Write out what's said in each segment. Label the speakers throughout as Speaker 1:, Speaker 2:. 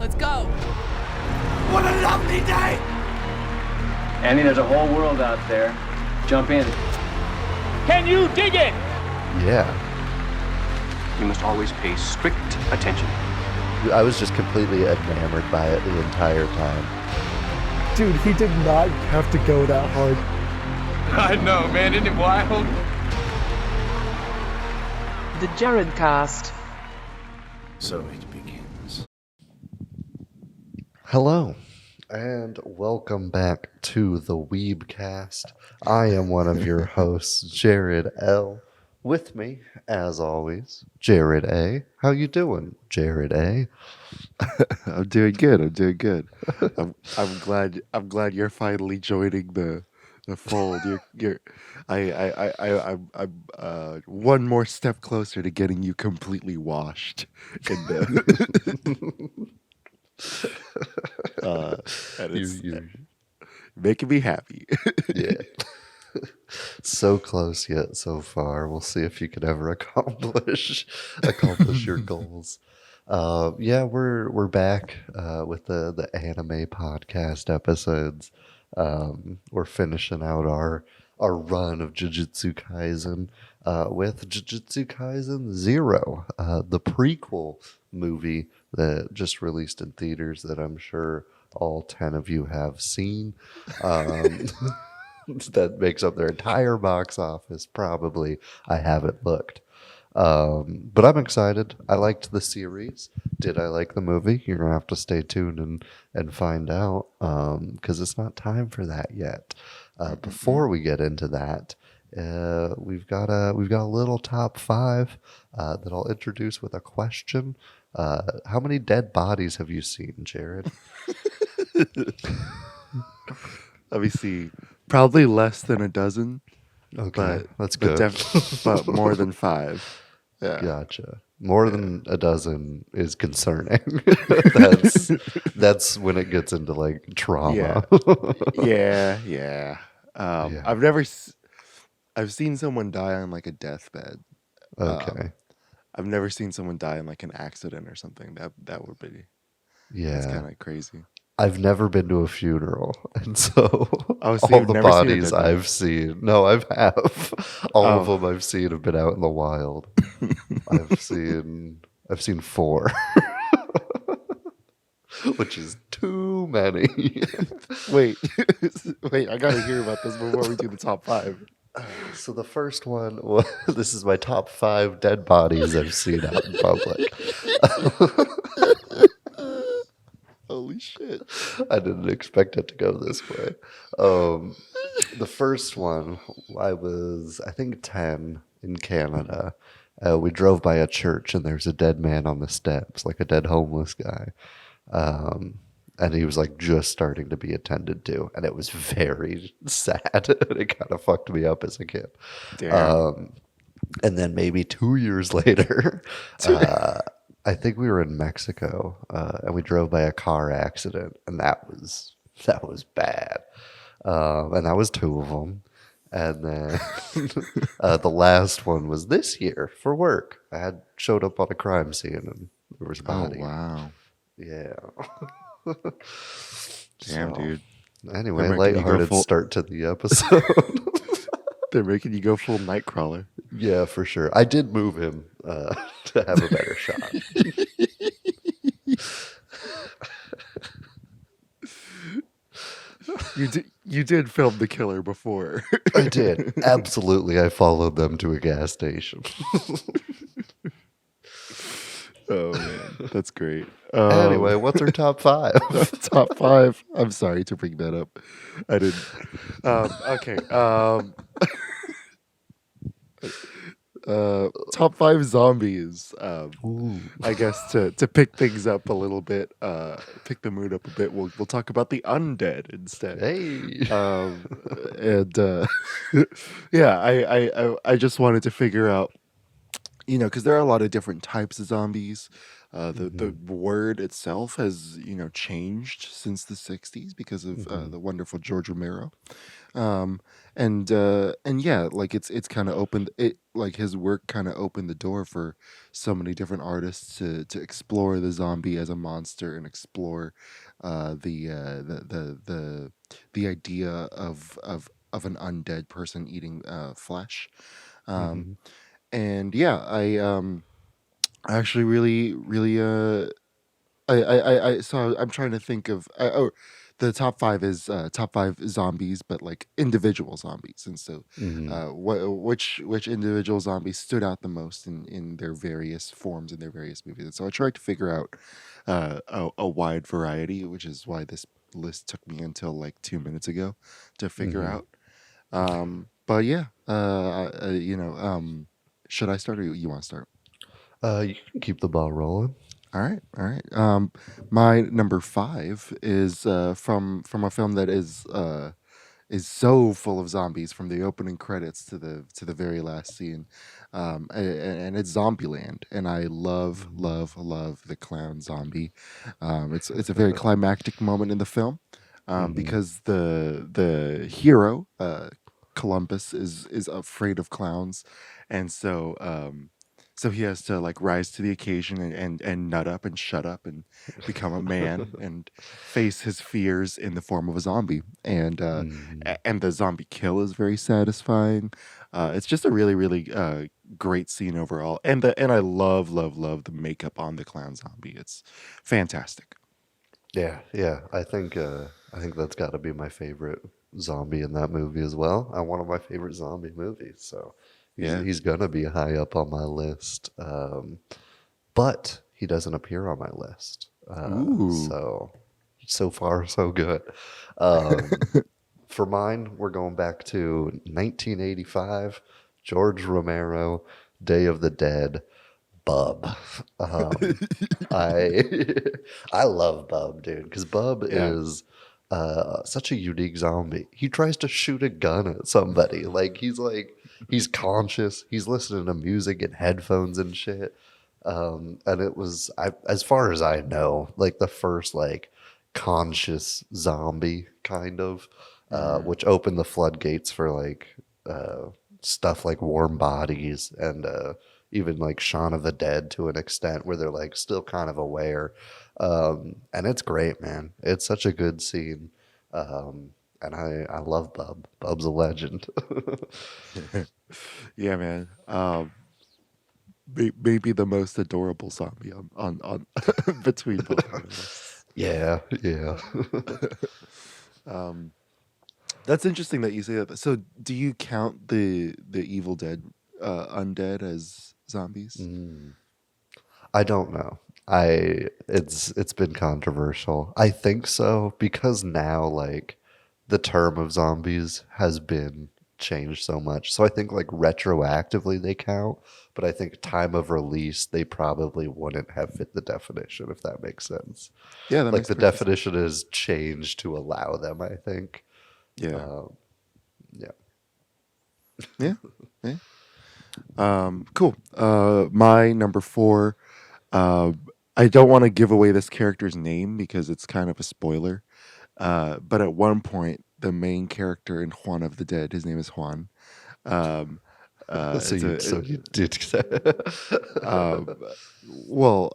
Speaker 1: Let's go.
Speaker 2: What a lovely day!
Speaker 3: Andy, there's a whole world out there. Jump in.
Speaker 4: Can you dig it?
Speaker 5: Yeah.
Speaker 6: You must always pay strict attention.
Speaker 5: I was just completely enamored by it the entire time.
Speaker 7: Dude, he did not have to go that hard.
Speaker 2: I know, man. Isn't it wild?
Speaker 8: The Jared Cast.
Speaker 2: So it begins.
Speaker 5: Hello, and welcome back to the Weebcast. I am one of your hosts, Jared L. With me, as always, Jared A. How you doing, Jared A?
Speaker 9: I'm doing good. I'm glad you're finally joining the fold. I'm one more step closer to getting you completely washed in the and it's making me happy.
Speaker 5: Yeah. So close yet so far. We'll see if you can ever accomplish your goals. Yeah, we're back with the anime podcast episodes. We're finishing out our run of Jujutsu Kaisen with Jujutsu Kaisen 0, the prequel movie that just released in theaters that I'm sure all 10 of you have seen. That makes up their entire box office, probably. I haven't looked. But I'm excited. I liked the series. Did I like the movie? You're going to have to stay tuned and find out, because it's not time for that yet. Before we get into that, we've got a little top 5 that I'll introduce with a question. How many dead bodies have you seen, Jared?
Speaker 9: Let me see. Probably less than a dozen.
Speaker 5: Okay, that's good.
Speaker 9: But more than 5. Yeah.
Speaker 5: Gotcha. More than a dozen is concerning. That's when it gets into like trauma.
Speaker 9: Yeah. I've seen someone die on like a deathbed.
Speaker 5: Okay.
Speaker 9: I've never seen someone die in like an accident or something. That would be.
Speaker 5: Yeah.
Speaker 9: It's kind of crazy.
Speaker 5: I've never been to a funeral, and so
Speaker 9: all
Speaker 5: the bodies I've seen. No, I have. All of them I've seen have been out in the wild. I've seen 4, which is too many.
Speaker 9: Wait, I gotta hear about this before we do the top 5.
Speaker 5: So the first one was, this is my top 5 dead bodies I've seen out in public.
Speaker 9: Holy shit.
Speaker 5: I didn't expect it to go this way. The first one, I was, I think, 10 in Canada. We drove by a church and there's a dead man on the steps, like a dead homeless guy. And he was like just starting to be attended to. And it was very sad. It kind of fucked me up as a kid.
Speaker 9: Damn.
Speaker 5: And then maybe 2 years later, I think we were in Mexico, and we drove by a car accident, and that was bad. And that was 2 of them. And then the last one was this year for work. I had showed up on a crime scene, and there was a body.
Speaker 9: Oh, wow.
Speaker 5: Yeah.
Speaker 9: Damn, dude.
Speaker 5: Anyway, lighthearted start to the episode.
Speaker 9: They're making you go full Nightcrawler.
Speaker 5: Yeah, for sure. I did move him to have a better shot.
Speaker 9: You did film the killer before.
Speaker 5: I did. Absolutely. I followed them to a gas station.
Speaker 9: Oh, man. That's great.
Speaker 5: Anyway, what's our top 5?
Speaker 9: Top 5. I'm sorry to bring that up. I didn't. Okay. Top 5 zombies. I guess to pick things up a little bit, pick the mood up a bit. We'll talk about the undead instead.
Speaker 5: Hey.
Speaker 9: Yeah, I just wanted to figure out, because there are a lot of different types of zombies. The word itself has changed since the '60s because of the wonderful George Romero. um and yeah, like it's kind of opened it, like his work kind of opened the door for so many different artists to explore the zombie as a monster and explore the idea of an undead person eating flesh. um
Speaker 5: Mm-hmm.
Speaker 9: and yeah, I actually really so I'm trying to think of the top five is top five zombies, but like individual zombies. And so
Speaker 5: Mm-hmm.
Speaker 9: which individual zombies stood out the most in their various forms in their various movies. And so I tried to figure out a wide variety, which is why this list took me until like 2 minutes ago to figure
Speaker 5: Mm-hmm.
Speaker 9: out. But yeah, should I start or you want to start?
Speaker 5: You can keep the ball rolling.
Speaker 9: All right, all right. My number five is from a film that is so full of zombies from the opening credits to the very last scene, and it's Zombieland, and I love the clown zombie. It's a very climactic moment in the film,
Speaker 5: Mm-hmm.
Speaker 9: because the hero Columbus is afraid of clowns, and so he has to like rise to the occasion and nut up and shut up and become a man and face his fears in the form of a zombie.
Speaker 5: Mm-hmm.
Speaker 9: And the zombie kill is very satisfying. It's just a really great scene overall, and I love the makeup on the clown zombie. It's fantastic.
Speaker 5: Yeah. I think that's got to be my favorite zombie in that movie as well. One of my favorite zombie movies. So
Speaker 9: Yeah.
Speaker 5: he's gonna be high up on my list. But he doesn't appear on my list.
Speaker 9: Ooh.
Speaker 5: So far so good. Um, for mine, we're going back to 1985. George Romero, Day of the Dead. Bub. Um, I I love Bub, dude, because Bub
Speaker 9: Yeah.
Speaker 5: is such a unique zombie. He tries to shoot a gun at somebody. He's conscious. He's listening to music in headphones and shit. And it was, as far as I know, like the first like conscious zombie kind of, which opened the floodgates for like stuff like Warm Bodies and even like Shaun of the Dead to an extent where they're like still kind of aware. And it's great, man. It's such a good scene. And I love Bub. Bub's a legend.
Speaker 9: Yeah, man. Maybe the most adorable zombie on between both of us.
Speaker 5: Yeah.
Speaker 9: That's interesting that you say that. So, do you count the Evil Dead undead as zombies?
Speaker 5: Mm. I don't know. It's been controversial. I think so because now like the term of zombies has been changed so much. So I think like retroactively they count, but I think time of release they probably wouldn't have fit the definition if that makes sense.
Speaker 9: Yeah, that
Speaker 5: Like
Speaker 9: makes
Speaker 5: the
Speaker 9: perfect sense.
Speaker 5: definition is changed to allow them, I think.
Speaker 9: Yeah,
Speaker 5: Yeah.
Speaker 9: yeah, yeah. Cool. My number four. Uh, I don't want to give away this character's name because it's kind of a spoiler. But at one point, the main character in Juan of the Dead, his name is Juan. Um,
Speaker 5: So
Speaker 9: it's
Speaker 5: you
Speaker 9: a
Speaker 5: so you did
Speaker 9: um, well,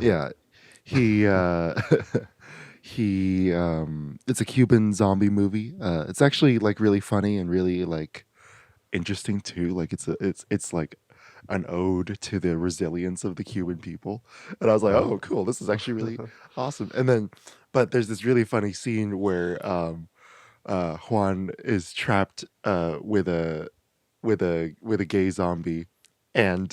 Speaker 9: yeah, he it's a Cuban zombie movie. It's actually like really funny and really like interesting too. Like it's like an ode to the resilience of the Cuban people. And I was like, oh, cool, this is actually really awesome. And then, but there's this really funny scene where Juan is trapped with a gay zombie, and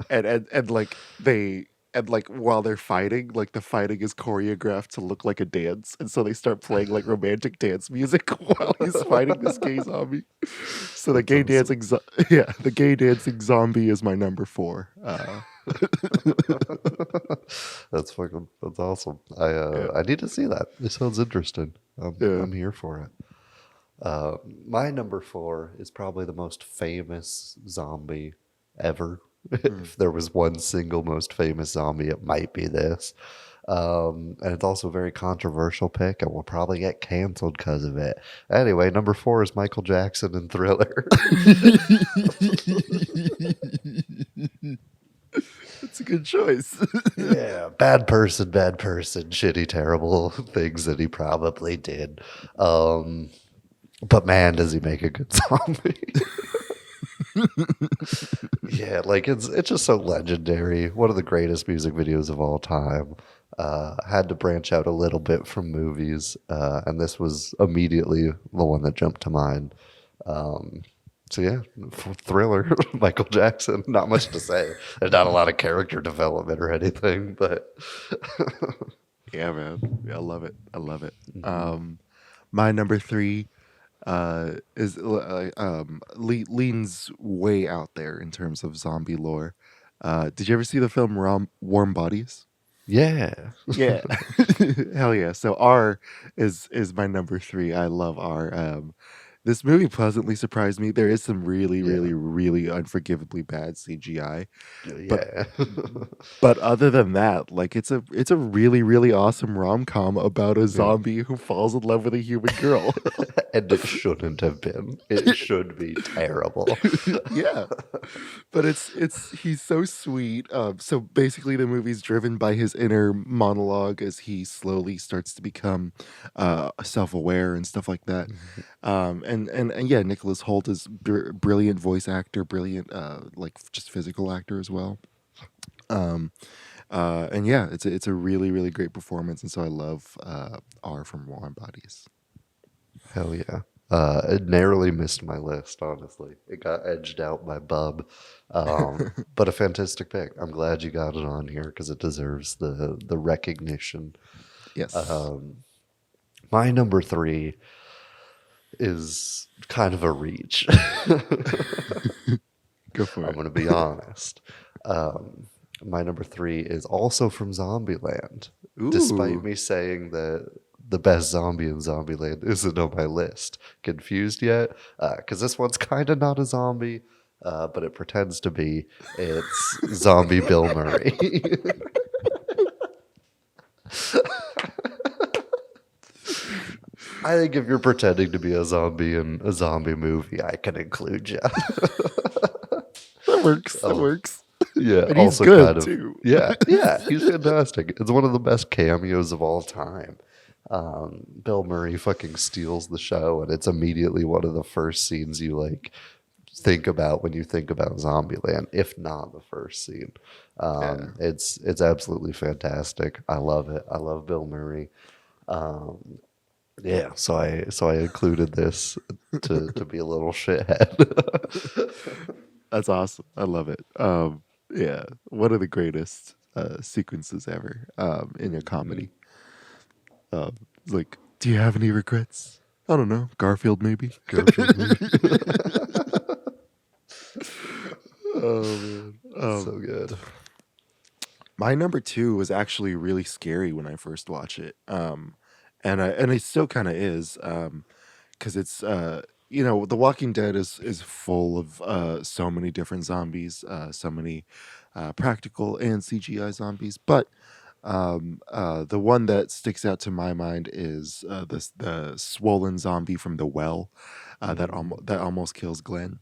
Speaker 9: and like they. And like while they're fighting, like the fighting is choreographed to look like a dance, and so they start playing like romantic dance music while he's fighting this gay zombie. So the
Speaker 5: That's
Speaker 9: gay
Speaker 5: awesome.
Speaker 9: dancing, yeah, the gay dancing zombie is my number four.
Speaker 5: That's awesome.
Speaker 9: Yeah,
Speaker 5: I need to see that. It sounds interesting.
Speaker 9: yeah.
Speaker 5: I'm here for it. My number four is probably the most famous zombie ever If there was one single most famous zombie, it might be this. And it's also a very controversial pick, and we'll probably get canceled because of it. Anyway, number 4 is Michael Jackson in Thriller.
Speaker 9: That's a good choice.
Speaker 5: Yeah, bad person, shitty, terrible things that he probably did. But man, does he make a good zombie? Yeah, like it's just so legendary. One of the greatest music videos of all time. Had to branch out a little bit from movies, and this was immediately the one that jumped to mind. So yeah, Thriller, Michael Jackson. Not much to say. There's not a lot of character development or anything, but
Speaker 9: Yeah, man. Yeah, I love it. I love it. My number 3 is leans way out there in terms of zombie lore. Did you ever see the film Warm Bodies?
Speaker 5: yeah,
Speaker 9: Yeah. Hell yeah. So R is my number 3. I love R. This movie pleasantly surprised me. There is some really, really, really unforgivably bad CGI.
Speaker 5: yeah.
Speaker 9: But other than that, like it's a really, really awesome rom-com about a zombie who falls in love with a human girl.
Speaker 5: And it shouldn't have been. It should be terrible.
Speaker 9: Yeah. But he's so sweet. So basically the movie's driven by his inner monologue as he slowly starts to become self-aware and stuff like that. And yeah, Nicholas Hoult is brilliant voice actor, brilliant like just physical actor as well. And yeah, it's a really, really great performance, and so I love R from Warm Bodies.
Speaker 5: Hell yeah. It narrowly missed my list, honestly. It got edged out by Bub. But a fantastic pick. I'm glad you got it on here because it deserves the recognition.
Speaker 9: Yes.
Speaker 5: My number 3 is kind of a reach.
Speaker 9: Go for
Speaker 5: I'm
Speaker 9: it.
Speaker 5: going to be honest. My number 3 is also from Zombieland, despite me saying that the best zombie in Zombieland isn't on my list. Confused yet? Because this one's kind of not a zombie, but it pretends to be. It's Zombie Bill Murray. I think if you're pretending to be a zombie in a zombie movie, I can include you.
Speaker 9: That works. That works.
Speaker 5: Yeah,
Speaker 9: And he's
Speaker 5: also
Speaker 9: good
Speaker 5: kind of,
Speaker 9: too.
Speaker 5: Yeah, he's fantastic. It's one of the best cameos of all time. Bill Murray fucking steals the show, and it's immediately one of the first scenes you like think about when you think about Zombieland, if not the first scene. It's absolutely fantastic. I love it. I love Bill Murray. Yeah, so I included this to be a little shithead.
Speaker 9: That's awesome. I love it. Yeah, one of the greatest sequences ever in a comedy. It's like, do you have any regrets? I don't know. Garfield, maybe. Oh man,
Speaker 5: So good.
Speaker 9: my number 2 was actually really scary when I first watched it, and it still kind of is, because it's The Walking Dead is full of so many different zombies, so many practical and CGI zombies, but the one that sticks out to my mind is the swollen zombie from the well that almost kills Glenn.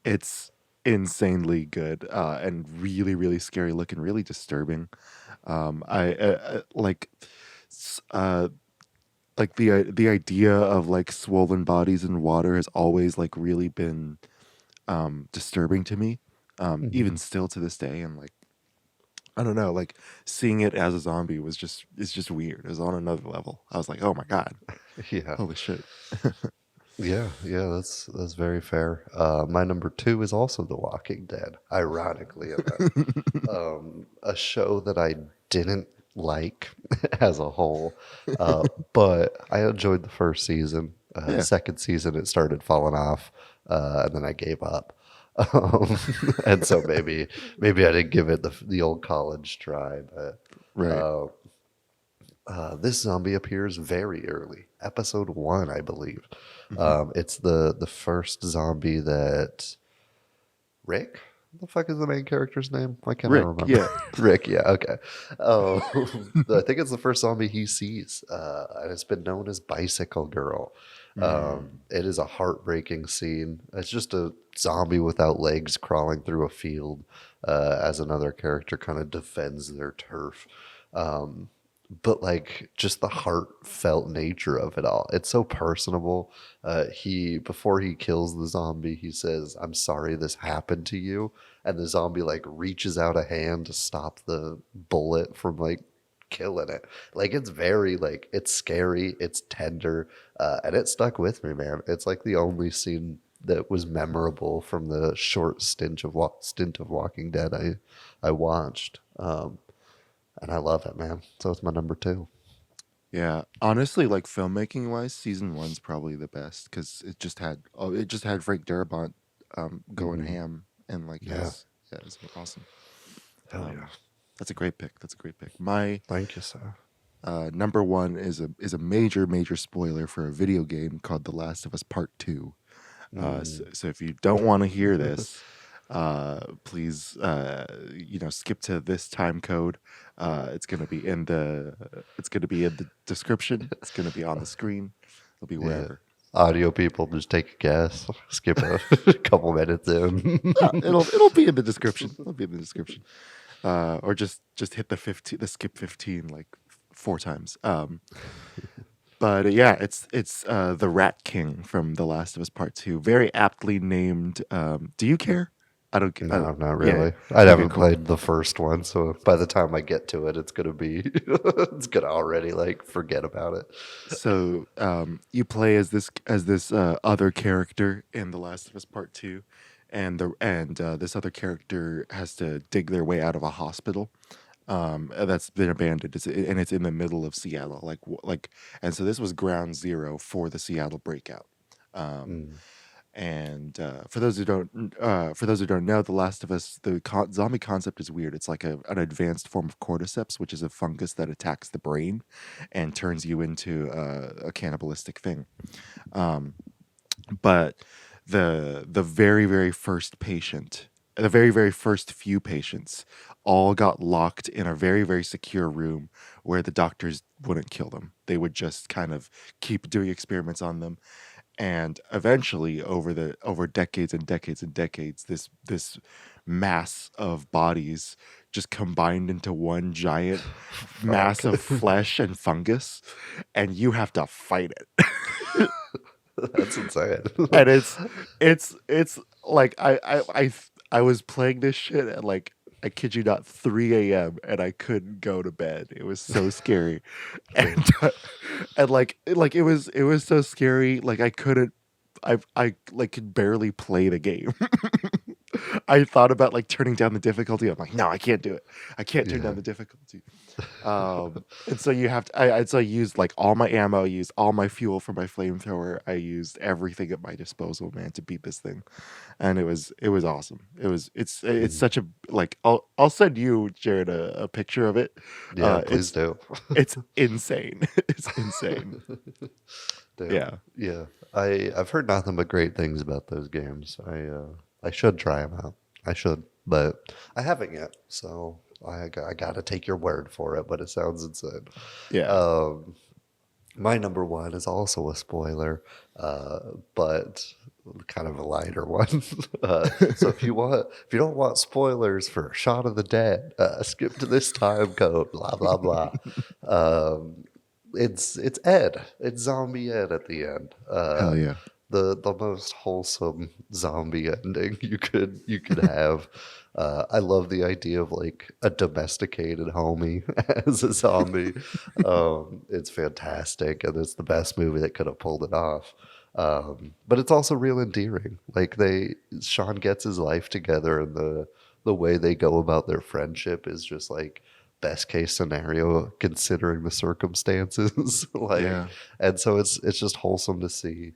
Speaker 9: It's insanely good and really, really scary looking, really disturbing. I like the idea of like swollen bodies in water has always like really been disturbing to me, even still to this day. And like, I don't know, like seeing it as a zombie it's just weird. It was on another level. I was like, oh my God,
Speaker 5: Yeah.
Speaker 9: holy shit.
Speaker 5: Yeah, that's very fair. My number 2 is also The Walking Dead, ironically enough. A show that I didn't like as a whole, but I enjoyed the first season. Second season, it started falling off, and then I gave up. And so maybe I didn't give it the old college try, but
Speaker 9: Right.
Speaker 5: this zombie appears very early, episode 1, I believe. It's the first zombie that Rick What the fuck is the main character's name? Why can't I
Speaker 9: Rick,
Speaker 5: remember?
Speaker 9: yeah.
Speaker 5: Rick, yeah, okay. I think it's the first zombie he sees, and it's been known as Bicycle Girl. It is a heartbreaking scene. It's just a zombie without legs crawling through a field as another character kind of defends their turf. But like just the heartfelt nature of it all. It's so personable. Before he kills the zombie, he says, "I'm sorry this happened to you." And the zombie like reaches out a hand to stop the bullet from like killing it. Like it's very like it's scary, it's tender, and it stuck with me, man. It's like the only scene that was memorable from the short stint of Walking Dead I watched. And I love it, man. So it's my number 2.
Speaker 9: Yeah, honestly, like filmmaking wise, season 1's probably the best because it just had Frank Darabont going ham and like it's awesome.
Speaker 5: Hell yeah.
Speaker 9: That's a great pick. My
Speaker 5: Thank you, sir.
Speaker 9: number 1 is a major spoiler for a video game called The Last of Us Part 2. So if you don't want to hear this, please skip to this time code. It's gonna be in the description. It's gonna be on the screen. It'll be wherever.
Speaker 5: Audio people, just take a guess. Skip a couple minutes in.
Speaker 9: It'll be in the description. Or just hit the skip 15 like 4 times. But yeah, it's the Rat King from The Last of Us Part 2. Very aptly named. Do you care? I don't care.
Speaker 5: No, not really.
Speaker 9: Yeah.
Speaker 5: I haven't played the first one, so by the time I get to it, it's gonna be it's gonna already like forget about it.
Speaker 9: So you play as this other character in The Last of Us Part 2, and this other character has to dig their way out of a hospital that's been abandoned. It's in the middle of Seattle, and so this was ground zero for the Seattle breakout. And for those who don't know, The Last of Us, zombie concept is weird. It's like an advanced form of cordyceps, which is a fungus that attacks the brain and turns you into a cannibalistic thing. But the very first patient, the very first few patients, all got locked in a very, very secure room where the doctors wouldn't kill them. They would just kind of keep doing experiments on them. And eventually, over decades and decades and decades, this mass of bodies just combined into one giant mass of flesh and fungus, and you have to fight it.
Speaker 5: That's insane.
Speaker 9: And it's like I was playing this shit at like, I kid you not, 3 a.m. and I couldn't go to bed. It was so scary, and it was so scary. Like I couldn't, I like could barely play the game. I thought about like turning down the difficulty. I'm like, no, I can't do it. I can't turn down the difficulty. And so you have to. So I used like all my ammo. I used all my fuel for my flamethrower. I used everything at my disposal, man, to beat this thing, and it was awesome. It's such a like. I'll send you, Jared, a picture of it.
Speaker 5: Yeah, please do.
Speaker 9: It's insane. It's insane.
Speaker 5: Damn. Yeah. I've heard nothing but great things about those games. I should try them out. I should, but I haven't yet. So I got to take your word for it. But it sounds insane.
Speaker 9: Yeah.
Speaker 5: My number 1 is also a spoiler, but kind of a lighter one. So if you don't want spoilers for Shaun of the Dead, skip to this time code. Blah blah blah. It's Ed. It's Zombie Ed at the end.
Speaker 9: Hell yeah.
Speaker 5: The most wholesome zombie ending you could have. I love the idea of like a domesticated homie as a zombie. It's fantastic, and it's the best movie that could have pulled it off. But it's also real endearing. Like Sean gets his life together, and the way they go about their friendship is just like best case scenario considering the circumstances. And so it's just wholesome to see.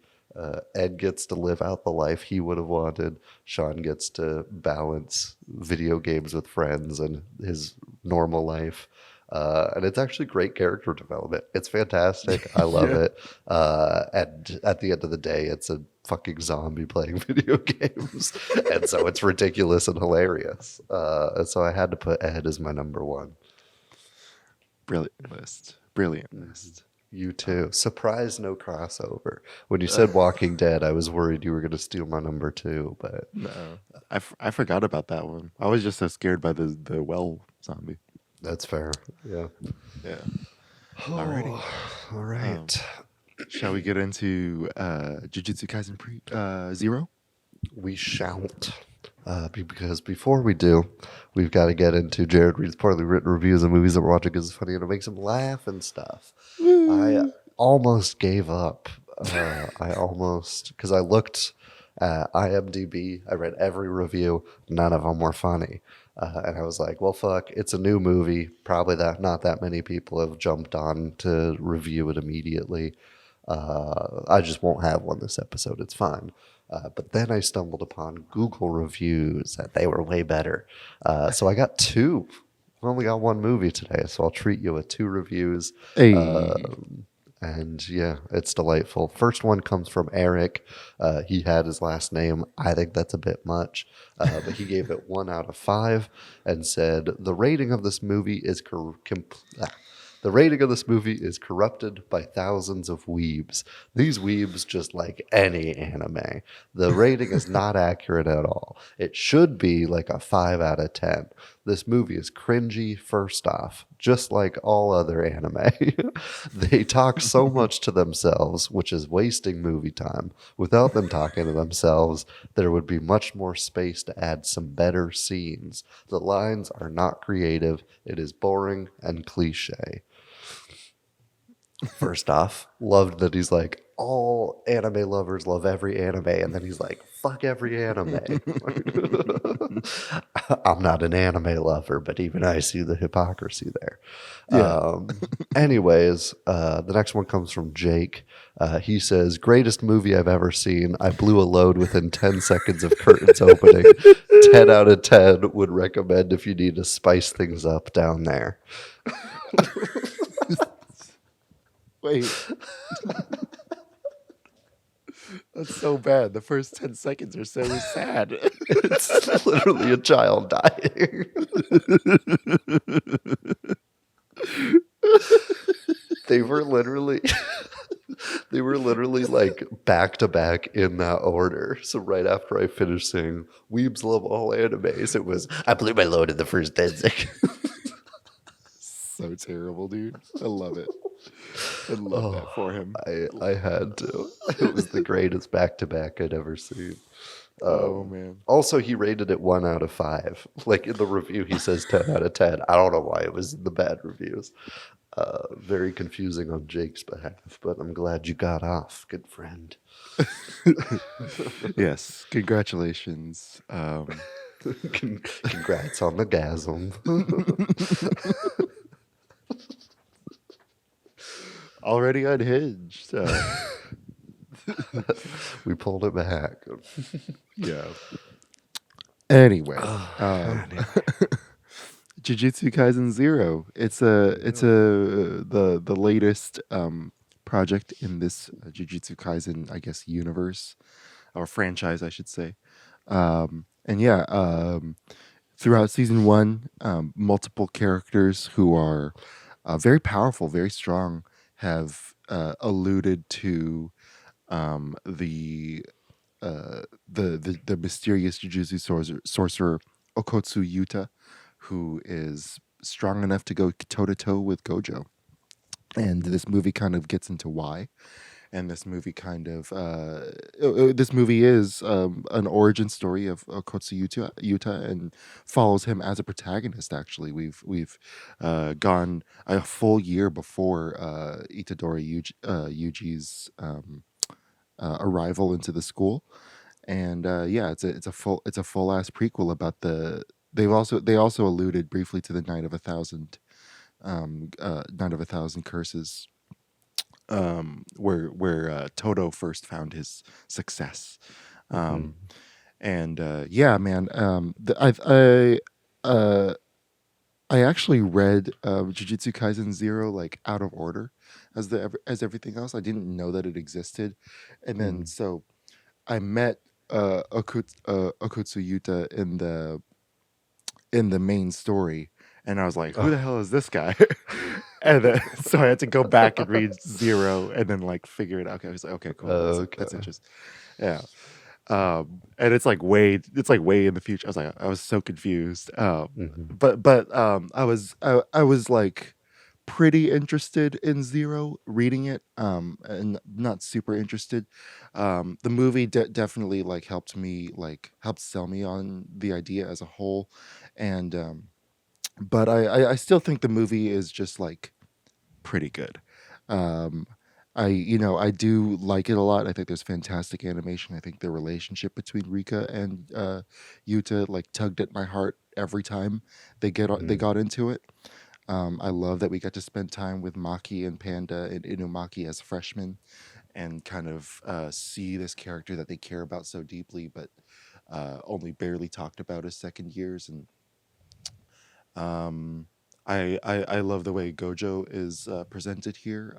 Speaker 5: Ed gets to live out the life he would have wanted. Sean gets to balance video games with friends and his normal life. And it's actually great character development. It's fantastic. I love
Speaker 9: Yeah.
Speaker 5: it. And at the end of the day, it's a fucking zombie playing video games. And so it's ridiculous and hilarious. And so I had to put Ed as my number one.
Speaker 9: Brilliant list. Brilliant list.
Speaker 5: You too. Surprise, no crossover. When you said Walking Dead, I was worried you were going to steal my number two, but
Speaker 9: No, I forgot about that one. I was just so scared by the well zombie.
Speaker 5: that's fair. Yeah.
Speaker 9: Yeah. Alrighty.
Speaker 5: All right.
Speaker 9: Shall we get into Jujutsu Kaisen Zero?
Speaker 5: We shan't. Because before we do, we've got to get into Jared reads poorly written reviews of movies that we're watching because it's funny and it makes him laugh and stuff. I almost gave up. Because I looked at IMDb, I read every review, none of them were funny. And I was like, well, fuck, it's a new movie. Probably not that many people have jumped on to review it immediately. I just won't have one this episode. It's fine. But then I stumbled upon Google reviews that they were way better. So I got two. I only got one movie today, so I'll treat you with two reviews.
Speaker 9: Hey.
Speaker 5: And yeah, it's delightful. First one comes from Eric. He had his last name. I think that's a bit much. But he gave it 1 out of 5 and said, the rating of this movie is corrupted by thousands of weebs. These weebs just like any anime. The rating is not accurate at all. It should be like a 5 out of 10. This movie is cringy, first off, just like all other anime. They talk so much to themselves, which is wasting movie time. Without them talking to themselves, there would be much more space to add some better scenes. The lines are not creative. It is boring and cliche. First off, loved that he's like, all anime lovers love every anime, and then he's like, fuck every anime. I'm not an anime lover, but even I see the hypocrisy there.
Speaker 9: Yeah.
Speaker 5: Anyways, the next one comes from Jake. He says, greatest movie I've ever seen. I blew a load within 10 seconds of curtains opening. 10 out of 10 would recommend if you need to spice things up down there.
Speaker 9: Wait. That's so bad. The first 10 seconds are so sad.
Speaker 5: It's literally a child dying. They were literally like back to back in that order. So right after I finished saying weebs love all animes, it was I blew my load in the first 10 seconds.
Speaker 9: So terrible, dude. I love it. I love that for him.
Speaker 5: I had to. It was the greatest back to back I'd ever seen.
Speaker 9: Oh man.
Speaker 5: Also, he rated it 1 out of 5. Like in the review, he says 10 out of 10. I don't know why it was in the bad reviews. Very confusing on Jake's behalf, but I'm glad you got off, good friend.
Speaker 9: Yes. Congratulations.
Speaker 5: Congrats on the gasm.
Speaker 9: Already unhinged.
Speaker 5: We pulled it back.
Speaker 9: Yeah. Anyway, Jujutsu Kaisen Zero. It's the latest project in this Jujutsu Kaisen, I guess, universe or franchise, I should say. And yeah, throughout season 1, multiple characters who are very powerful, very strong, have alluded to the mysterious Jujutsu sorcerer Okotsu Yuta, who is strong enough to go toe to toe with Gojo. And this movie kind of gets into why. And this movie this movie is an origin story of Okotsu Yuta and follows him as a protagonist. Actually, we've gone a full year before Itadori Yuji's arrival into the school, and yeah, it's a full ass prequel about the. They also alluded briefly to the Night of a Thousand Curses. Where Toto first found his success, and yeah, man, I actually read Jujutsu Kaisen 0 like out of order as everything else. I didn't know that it existed, and then
Speaker 5: Mm.
Speaker 9: so I met Okutsu Yuta in the main story, and I was like, "Who the
Speaker 5: Oh,
Speaker 9: hell is this guy?" And then so I had to go back and read 0, and then like figure it out. Okay, I was like, "Okay, cool, that's
Speaker 5: okay.
Speaker 9: interesting." Yeah, and it's like way in the future. I was so confused.
Speaker 5: Hmm.
Speaker 9: But I was like pretty interested in 0 reading it, and not super interested. The movie definitely like helped sell me on the idea as a whole, and but I still think the movie is just like pretty good. Um, I do like it a lot. I think there's fantastic animation. I think the relationship between Rika and Yuta like tugged at my heart every time they
Speaker 5: Mm.
Speaker 9: got into it. I love that we got to spend time with Maki and Panda and Inumaki as freshmen, and kind of see this character that they care about so deeply, but only barely talked about as second years. And um, I love the way Gojo is presented here.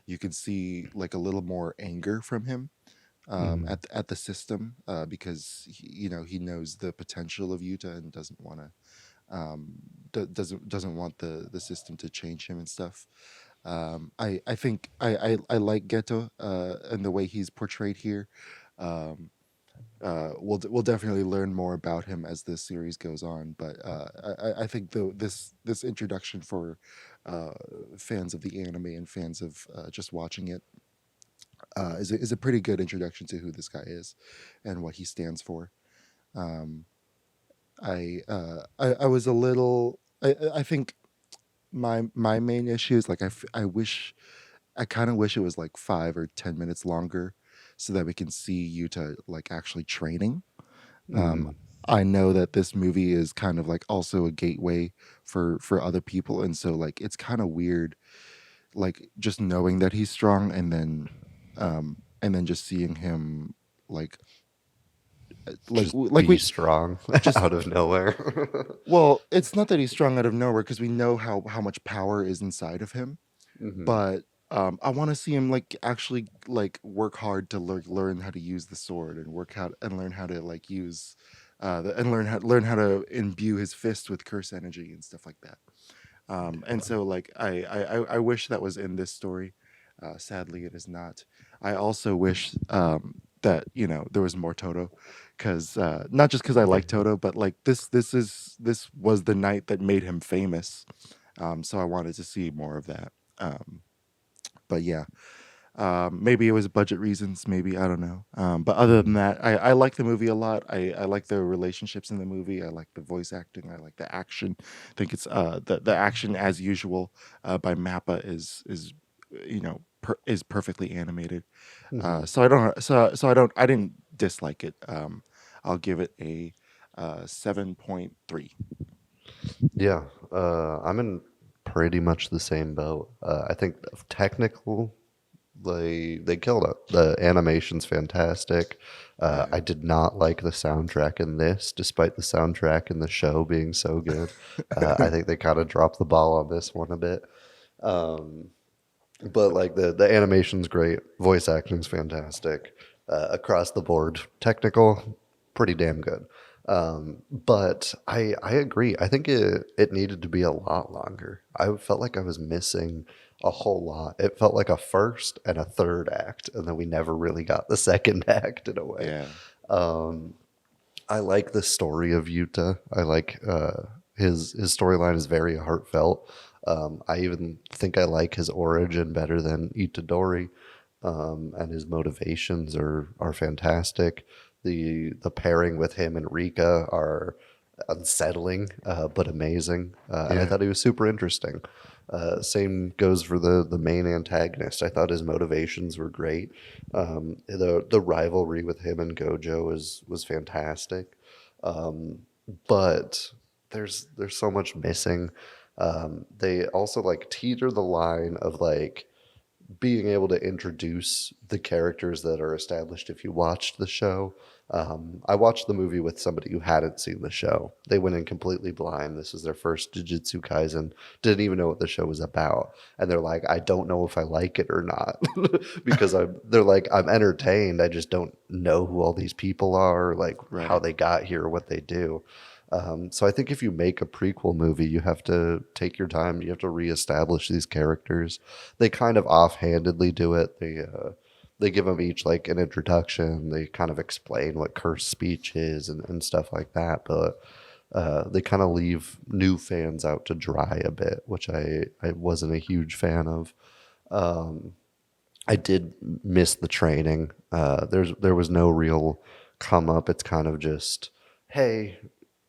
Speaker 9: You can see like a little more anger from him
Speaker 5: Mm.
Speaker 9: at the system, because he knows the potential of Yuta and doesn't want to doesn't want the system to change him and stuff. I think I like Geto and the way he's portrayed here. Um, we'll definitely learn more about him as this series goes on, but I think this introduction for uh, fans of the anime and fans of just watching it is a pretty good introduction to who this guy is and what he stands for. Um, I was a little. I think my main issue is like I kind of wish it was like 5 or 10 minutes longer, so that we can see Yuta like actually training. Um,
Speaker 5: Mm.
Speaker 9: I know that this movie is kind of like also a gateway for other people, and so like it's kind of weird, like just knowing that he's strong, and then just seeing him like
Speaker 5: Just
Speaker 9: like
Speaker 5: be
Speaker 9: we
Speaker 5: strong
Speaker 9: just
Speaker 5: out of nowhere.
Speaker 9: well, it's not that he's strong out of nowhere because we know how much power is inside of him,
Speaker 5: Hmm.
Speaker 9: but I want to see him like actually like work hard to learn how to use the sword and work out and learn how to like use and learn how to imbue his fist with curse energy and stuff like that. And so like I wish that was in this story. Sadly, it is not. I also wish that there was more Toto, because not just because I
Speaker 5: Yeah.
Speaker 9: like Toto, but like this was the night that made him famous. So I wanted to see more of that. But yeah, maybe it was budget reasons. Maybe I don't know. But other than
Speaker 5: Mm.
Speaker 9: that, I like the movie a lot. I like the relationships in the movie. I like the voice acting. I like the action. I think it's the action as usual by Mappa is is perfectly animated.
Speaker 5: Mhm.
Speaker 9: I didn't dislike it. I'll give it a 7.3.
Speaker 5: Yeah, I'm in pretty much the same boat. I think technical, they killed it. The animation's fantastic.
Speaker 9: Yeah.
Speaker 5: I did not like the soundtrack in this, despite the soundtrack in the show being so good. I think they kind of dropped the ball on this one a bit. Um, but like the animation's great, voice acting's fantastic, across the board. Technical, pretty damn good. But I agree. I think it needed to be a lot longer. I felt like I was missing a whole lot. It felt like a first and a third act, and then we never really got the second act in a way.
Speaker 9: Yeah.
Speaker 5: Um, I like the story of Yuta. I like his storyline is very heartfelt. I even think I like his origin better than Itadori, and his motivations are fantastic. The pairing with him and Rika are unsettling, but amazing. And I
Speaker 9: Yeah.
Speaker 5: thought he was super interesting. Same goes for the main antagonist. I thought his motivations were great. The rivalry with him and Gojo was fantastic. Um, but there's so much missing. They also like teeter the line of like being able to introduce the characters that are established if you watched the show. I watched the movie with somebody who hadn't seen the show. They went in completely blind. This was their first Jujutsu Kaisen. Didn't even know what the show was about. And they're like, I don't know if I like it or not. Because they're like, I'm entertained. I just don't know who all these people are, like how they got here, what they do. So I think if you make a prequel movie, you have to take your time. You have to reestablish these characters. They kind of offhandedly do it. They give them each like an introduction. They kind of explain what cursed speech is and stuff like that. But they kind of leave new fans out to dry a bit, which I wasn't a huge fan of. I did miss the training. There was no real come up. It's kind of just, hey,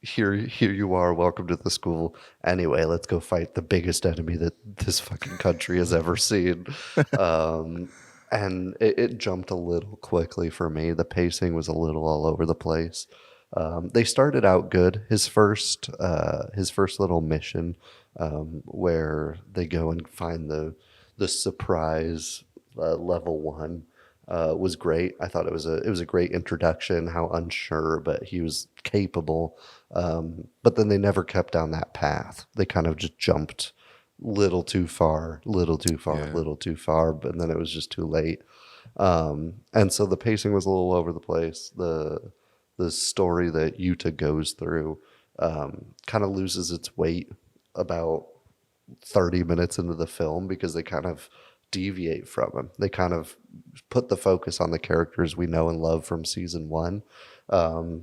Speaker 5: here you are, welcome to the school. Anyway, let's go fight the biggest enemy that this fucking country has ever seen. And it jumped a little quickly for me. The pacing was a little all over the place. They started out good. His first little mission, where they go and find the surprise level 1, was great. I thought it was a great introduction. How unsure, but he was capable. But then they never kept down that path. They kind of just jumped little too far, but then it was just too late. And so the pacing was a little over the place. The story that Yuta goes through kind of loses its weight about 30 minutes into the film because they kind of deviate from him. They kind of put the focus on the characters we know and love from season 1,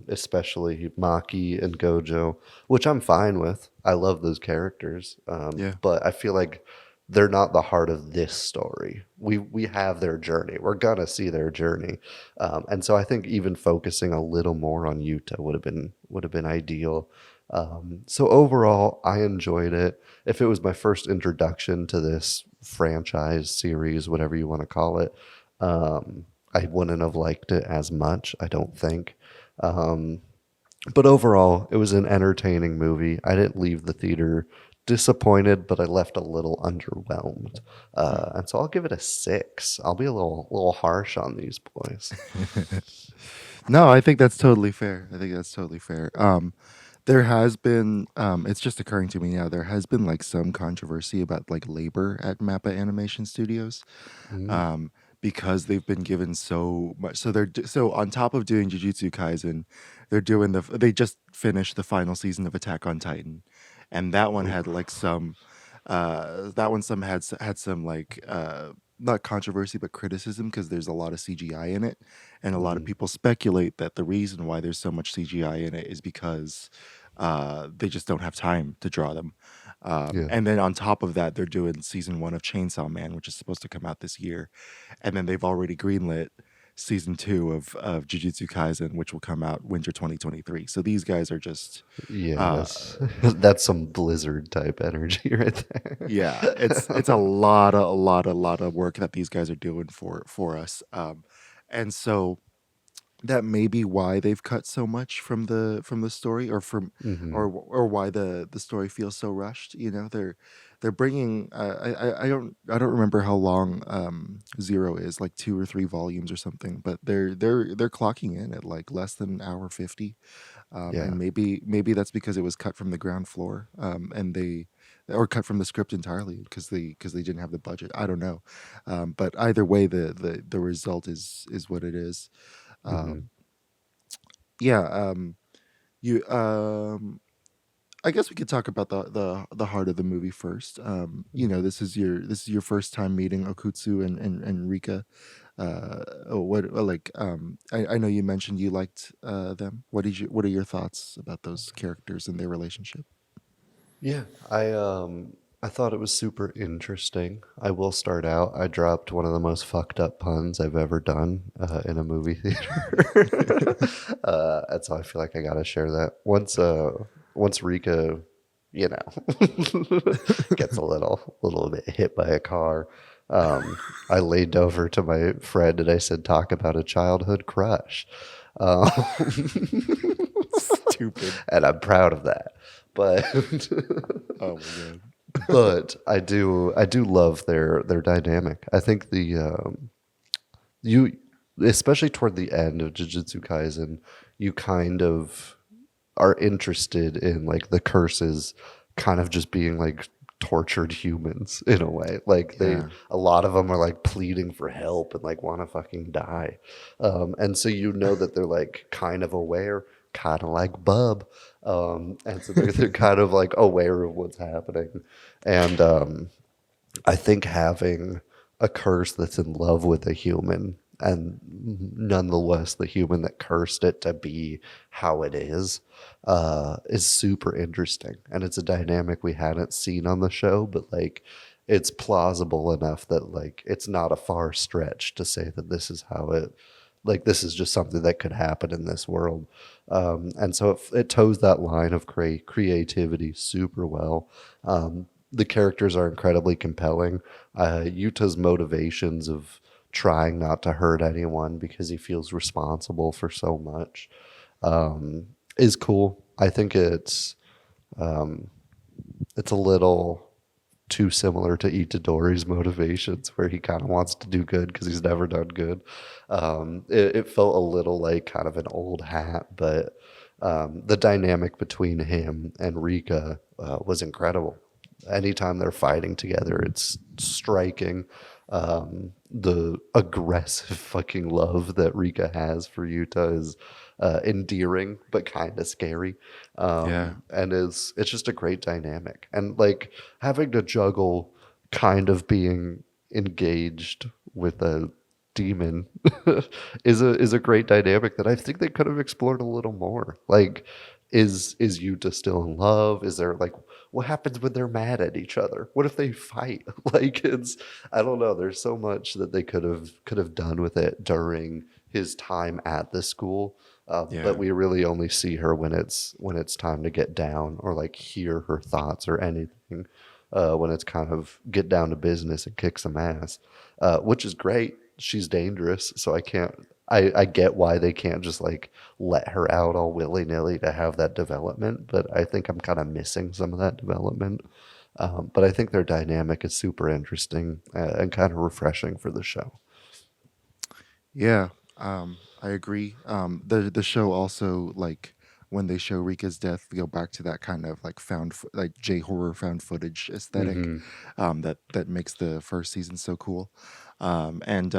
Speaker 5: especially Maki and Gojo, which I'm fine with. I love those characters, but I feel like they're not the heart of this story. We have their journey. We're gonna see their journey, and so I think even focusing a little more on Yuta would have been ideal. So overall, I enjoyed it. If it was my first introduction to this franchise, series, whatever you want to call it, I wouldn't have liked it as much, I don't think. But overall, it was an entertaining movie. I didn't leave the theater disappointed, but I left a little underwhelmed. And so I'll give it a 6. I'll be a little harsh on these boys.
Speaker 9: No, I think that's totally fair. There has been, it's just occurring to me now, there has been like some controversy about like labor at Mappa Animation Studios, because they've been given so much. So on top of doing Jujutsu Kaisen, they just finished the final season of Attack on Titan, and that one had like some, had some like not controversy but criticism because there's a lot of CGI in it, and a lot of people speculate that the reason why there's so much CGI in it is because they just don't have time to draw them. And then on top of that, they're doing season 1 of Chainsaw Man, which is supposed to come out this year, and then they've already greenlit season 2 of Jujutsu Kaisen, which will come out winter 2023. So these guys are just
Speaker 5: that's some Blizzard type energy right there.
Speaker 9: Yeah, it's a lot of work that these guys are doing for us, and so that may be why they've cut so much from the story, or or why the story feels so rushed. You know, they're bringing I don't remember how long Zero is, like 2 or 3 volumes or something, but they're clocking in at like less than an hour 50, and maybe that's because it was cut from the ground floor, or cut from the script entirely because they didn't have the budget. I don't know, but either way, the result is what it is. You I guess we could talk about the heart of the movie first. You know, this is your first time meeting Okutsu and Rika. I know you mentioned you liked them. What are your thoughts about those characters and their relationship?
Speaker 5: Yeah, I thought it was super interesting. I will start out. I dropped one of the most fucked up puns I've ever done in a movie theater. And so I feel like I gotta share that. Once Rika, you know, gets a little bit hit by a car, I leaned over to my friend and I said, "Talk about a childhood crush."
Speaker 9: Stupid.
Speaker 5: And I'm proud of that. But
Speaker 9: oh my god.
Speaker 5: but I do love their dynamic. I think you, especially toward the end of Jujutsu Kaisen, you kind of are interested in like the curses kind of just being like tortured humans in a way. Like
Speaker 9: Yeah.
Speaker 5: a lot of them are like pleading for help and like want to fucking die. And so you know that they're like kind of aware, kind of like Bub. And so they're kind of like aware of what's happening. And I think having a curse that's in love with a human and nonetheless the human that cursed it to be how it is super interesting. And it's a dynamic we hadn't seen on the show, but like it's plausible enough that like it's not a far stretch to say that this is how it, like this is just something that could happen in this world. And so it toes that line of creativity super well. The characters are incredibly compelling. Yuta's motivations of trying not to hurt anyone because he feels responsible for so much is cool. I think it's a little too similar to Itadori's motivations, where he kind of wants to do good because he's never done good. It felt a little like kind of an old hat, but the dynamic between him and Rika was incredible. Anytime they're fighting together, it's striking. The aggressive fucking love that Rika has for Yuta is endearing but kind of scary. And it's just a great dynamic. And like having to juggle kind of being engaged with a demon is a great dynamic that I think they could have explored a little more. Like, is Yuta still in love? Is there like, what happens when they're mad at each other? What if they fight? Like, it's, I don't know. There's so much that they could have done with it during his time at the school. But we really only see her when it's time to get down or like hear her thoughts or anything. When it's kind of get down to business and kick some ass, which is great. She's dangerous, so I get why they can't just like let her out all willy-nilly to have that development, but I think I'm kind of missing some of that development. But I think their dynamic is super interesting and kind of refreshing for the show.
Speaker 9: Yeah, I agree. The show also, like when they show Rika's death, they go back to that kind of like like J horror found footage aesthetic that makes the first season so cool. And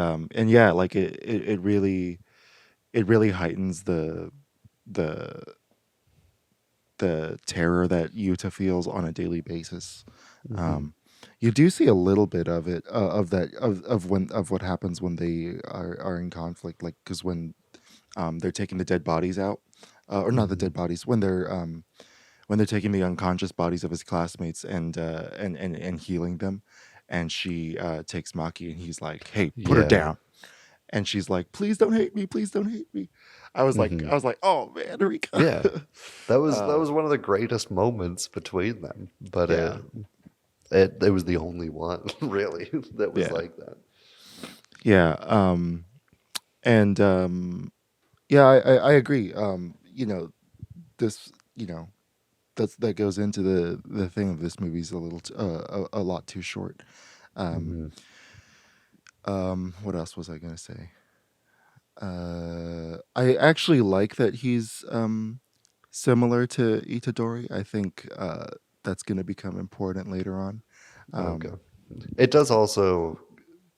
Speaker 9: yeah, like it really heightens the terror that Yuta feels on a daily basis. You do see a little bit of it of what happens when they are in conflict, like because when they're taking the dead bodies out, or not the dead bodies, when they're taking the unconscious bodies of his classmates and healing them, and she takes Maki and he's like, "Hey, put her down," and she's like, "Please don't hate me, please don't hate me." I was like, "Oh man, Rika."
Speaker 5: Yeah, that was one of the greatest moments between them, but it was the only one really that was like that.
Speaker 9: Yeah, yeah, I agree. This, that goes into the thing of this movie's a little a lot too short. What else was I gonna say? I actually like that he's similar to Itadori. I think that's gonna become important later on.
Speaker 5: Okay. It does also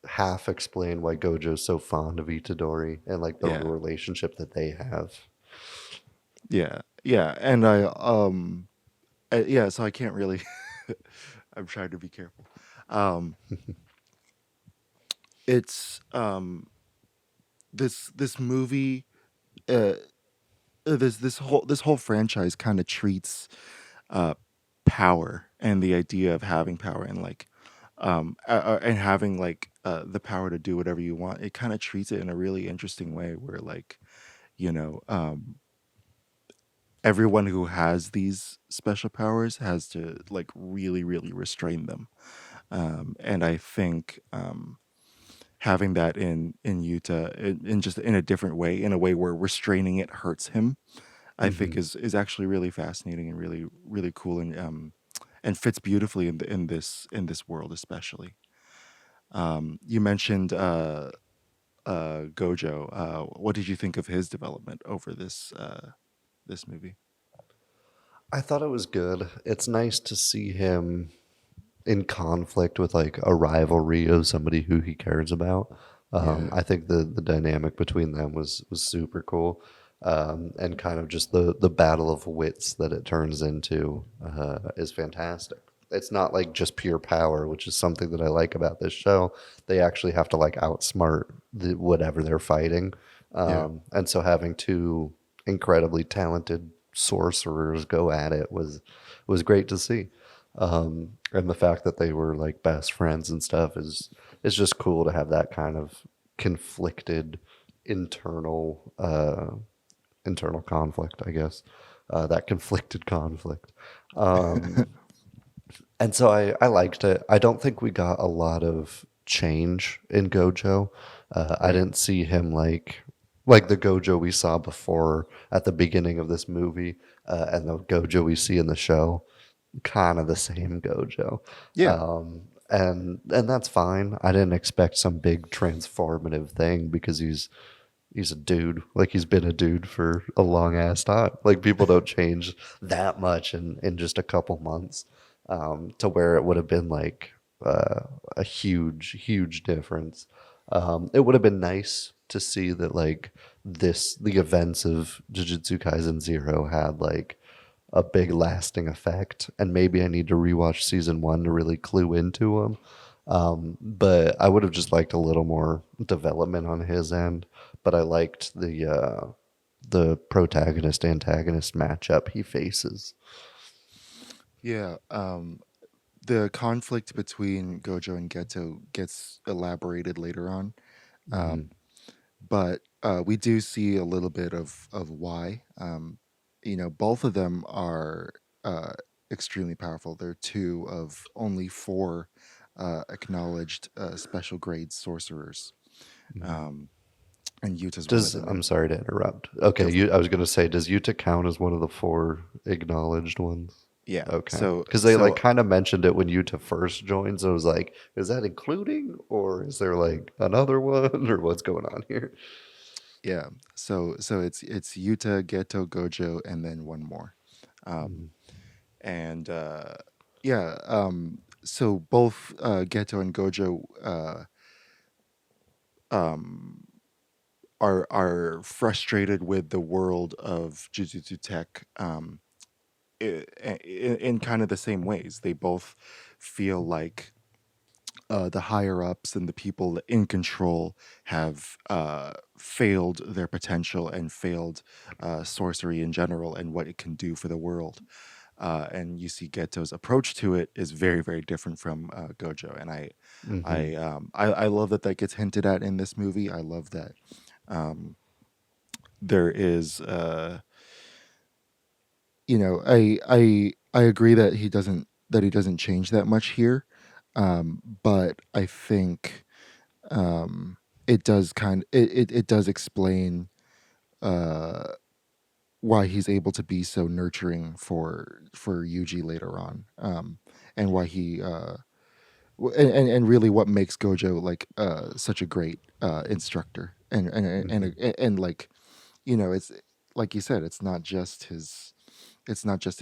Speaker 5: half explain why Gojo's so fond of Itadori and like the relationship that they have.
Speaker 9: Yeah, and so I can't really. I'm trying to be careful. It's this movie, this whole franchise kind of treats power and the idea of having power and like and having like the power to do whatever you want. It kind of treats it in a really interesting way where like everyone who has these special powers has to like really restrain them, and I think having that in Yuta in just in a different way, in a way where restraining it hurts him, I think is actually really fascinating and really cool, and and fits beautifully in this world, especially. You mentioned Gojo. What did you think of his development over this movie?
Speaker 5: I thought it was good. It's nice to see him in conflict with like a rivalry of somebody who he cares about.
Speaker 9: Yeah.
Speaker 5: I think the dynamic between them was super cool, and kind of just the battle of wits that it turns into is fantastic. It's not like just pure power, which is something that I like about this show. They actually have to like outsmart whatever they're fighting,
Speaker 9: Yeah.
Speaker 5: and so having two incredibly talented sorcerers go at it was great to see. And the fact that they were like best friends and stuff is just cool to have that kind of conflicted internal internal conflict, I guess. That conflicted conflict. Um, and so I liked it. I don't think we got a lot of change in Gojo. I didn't see him like the Gojo we saw before at the beginning of this movie, and the Gojo we see in the show, kind of the same Gojo.
Speaker 9: Yeah.
Speaker 5: And that's fine. I didn't expect some big transformative thing because he's a dude. Like he's been a dude for a long ass time. Like people don't change that much in just a couple months, to where it would have been like a huge difference. It would have been nice to see that like the events of Jujutsu Kaisen 0 had like a big lasting effect, and maybe I need to rewatch season 1 to really clue into them. But I would have just liked a little more development on his end. But I liked the protagonist antagonist matchup he faces.
Speaker 9: Yeah. The conflict between Gojo and Geto gets elaborated later on. But we do see a little bit of why. Both of them are extremely powerful. They're two of only four acknowledged special grade sorcerers. And Yuta's one of them.
Speaker 5: I'm sorry to interrupt. Okay, I was going to say, does Yuta count as one of the 4 acknowledged ones?
Speaker 9: Yeah.
Speaker 5: Okay.
Speaker 9: So
Speaker 5: because they like kind of mentioned it when Yuta first joined, so I was like, is that including, or is there like another one, or what's going on here?
Speaker 9: Yeah. So it's Yuta, Geto, Gojo, and then one more. And yeah. So both Geto and Gojo are frustrated with the world of Jujutsu Tech, in kind of the same ways. They both feel like the higher ups and the people in control have failed their potential and failed sorcery in general and what it can do for the world. And you see Geto's approach to it is very, very different from Gojo. And I love that gets hinted at in this movie. I love that there is, I agree that he doesn't change that much here. But I think it does it does explain why he's able to be so nurturing for Yuji later on, and why he and really what makes Gojo like such a great instructor, and like it's like you said, it's not just his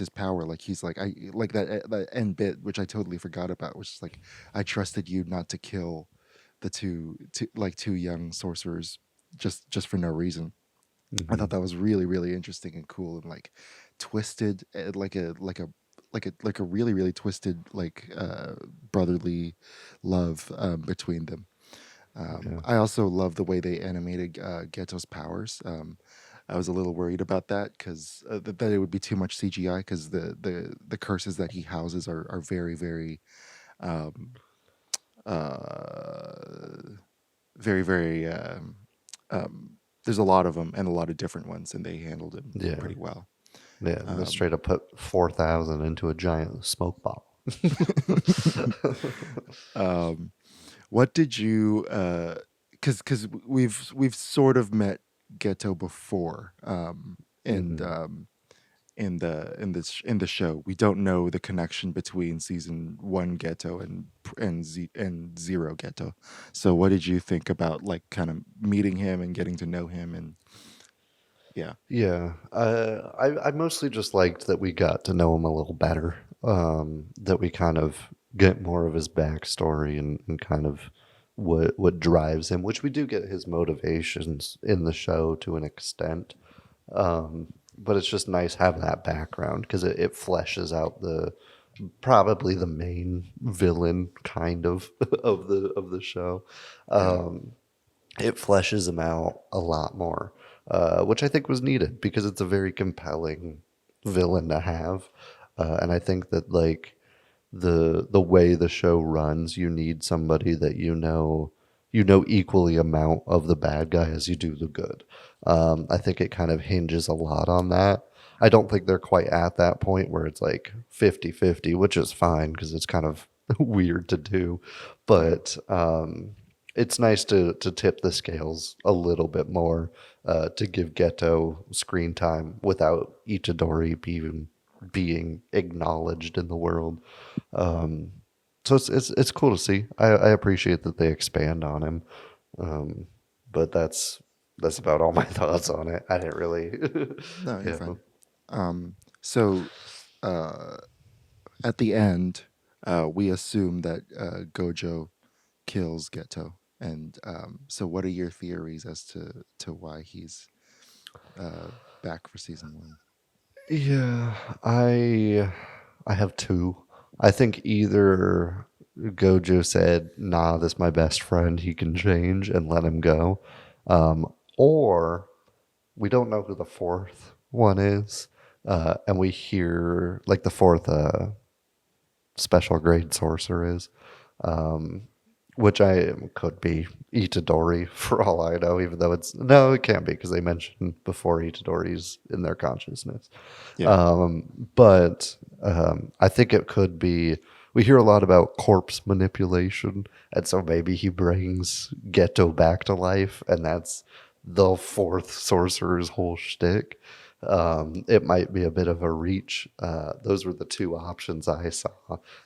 Speaker 9: power. Like he's like, I like that end bit, which I totally forgot about, which is like, I trusted you not to kill the two young sorcerers just for no reason. I thought that was really, really interesting and cool and like twisted, like a really, really twisted like brotherly love between them. I also love the way they animated Geto's powers. I was a little worried about that because that it would be too much CGI, because the curses that he houses are very, very, very, very. There's a lot of them and a lot of different ones, and they handled it pretty well.
Speaker 5: Yeah, they straight up put 4,000 into a giant smoke bomb.
Speaker 9: What did you? Because we've sort of met Geto before, and in the show. We don't know the connection between season 1 Ghetto and Zero Ghetto. So what did you think about like kind of meeting him and getting to know him and yeah.
Speaker 5: Yeah, I mostly just liked that we got to know him a little better. That we kind of get more of his backstory and kind of what drives him, which we do get his motivations in the show to an extent. But it's just nice having that background because it fleshes out the probably the main villain kind of of the show. It fleshes him out a lot more, which I think was needed because it's a very compelling villain to have. And I think that like the way the show runs, you need somebody that you know equally amount of the bad guy as you do the good. I think it kind of hinges a lot on that. I don't think they're quite at that point where it's like 50-50, which is fine because it's kind of weird to do. But it's nice to tip the scales a little bit more, to give Ghetto screen time without Itadori being acknowledged in the world. So it's cool to see. I appreciate that they expand on him. But that's about all my thoughts on it. I didn't really.
Speaker 9: No, you're
Speaker 5: Yeah.
Speaker 9: fine. So at the end, we assume that Gojo kills Ghetto, and so what are your theories as to why he's back for season 1?
Speaker 5: Yeah, I have two. I think either Gojo said, "Nah, this is my best friend. He can change," and let him go, or we don't know who the fourth one is, and we hear like the fourth special grade sorcerer is, which I could be Itadori for all I know, even though it can't be because they mentioned before Itadori's in their consciousness.
Speaker 9: Yeah.
Speaker 5: But I think it could be. We hear a lot about corpse manipulation, and so maybe he brings Ghetto back to life, and that's the fourth sorcerer's whole shtick. It might be a bit of a reach. Those were the two options I saw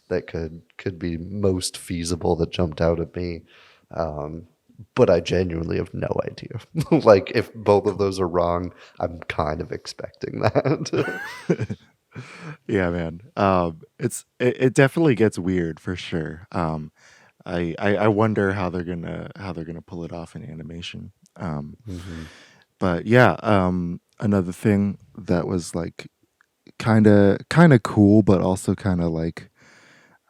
Speaker 5: that could be most feasible that jumped out at me. But I genuinely have no idea. Like if both of those are wrong, I'm kind of expecting that.
Speaker 9: Yeah, man. It definitely gets weird for sure. I wonder how they're gonna pull it off in animation. But yeah, another thing that was like kind of cool, but also kind of like,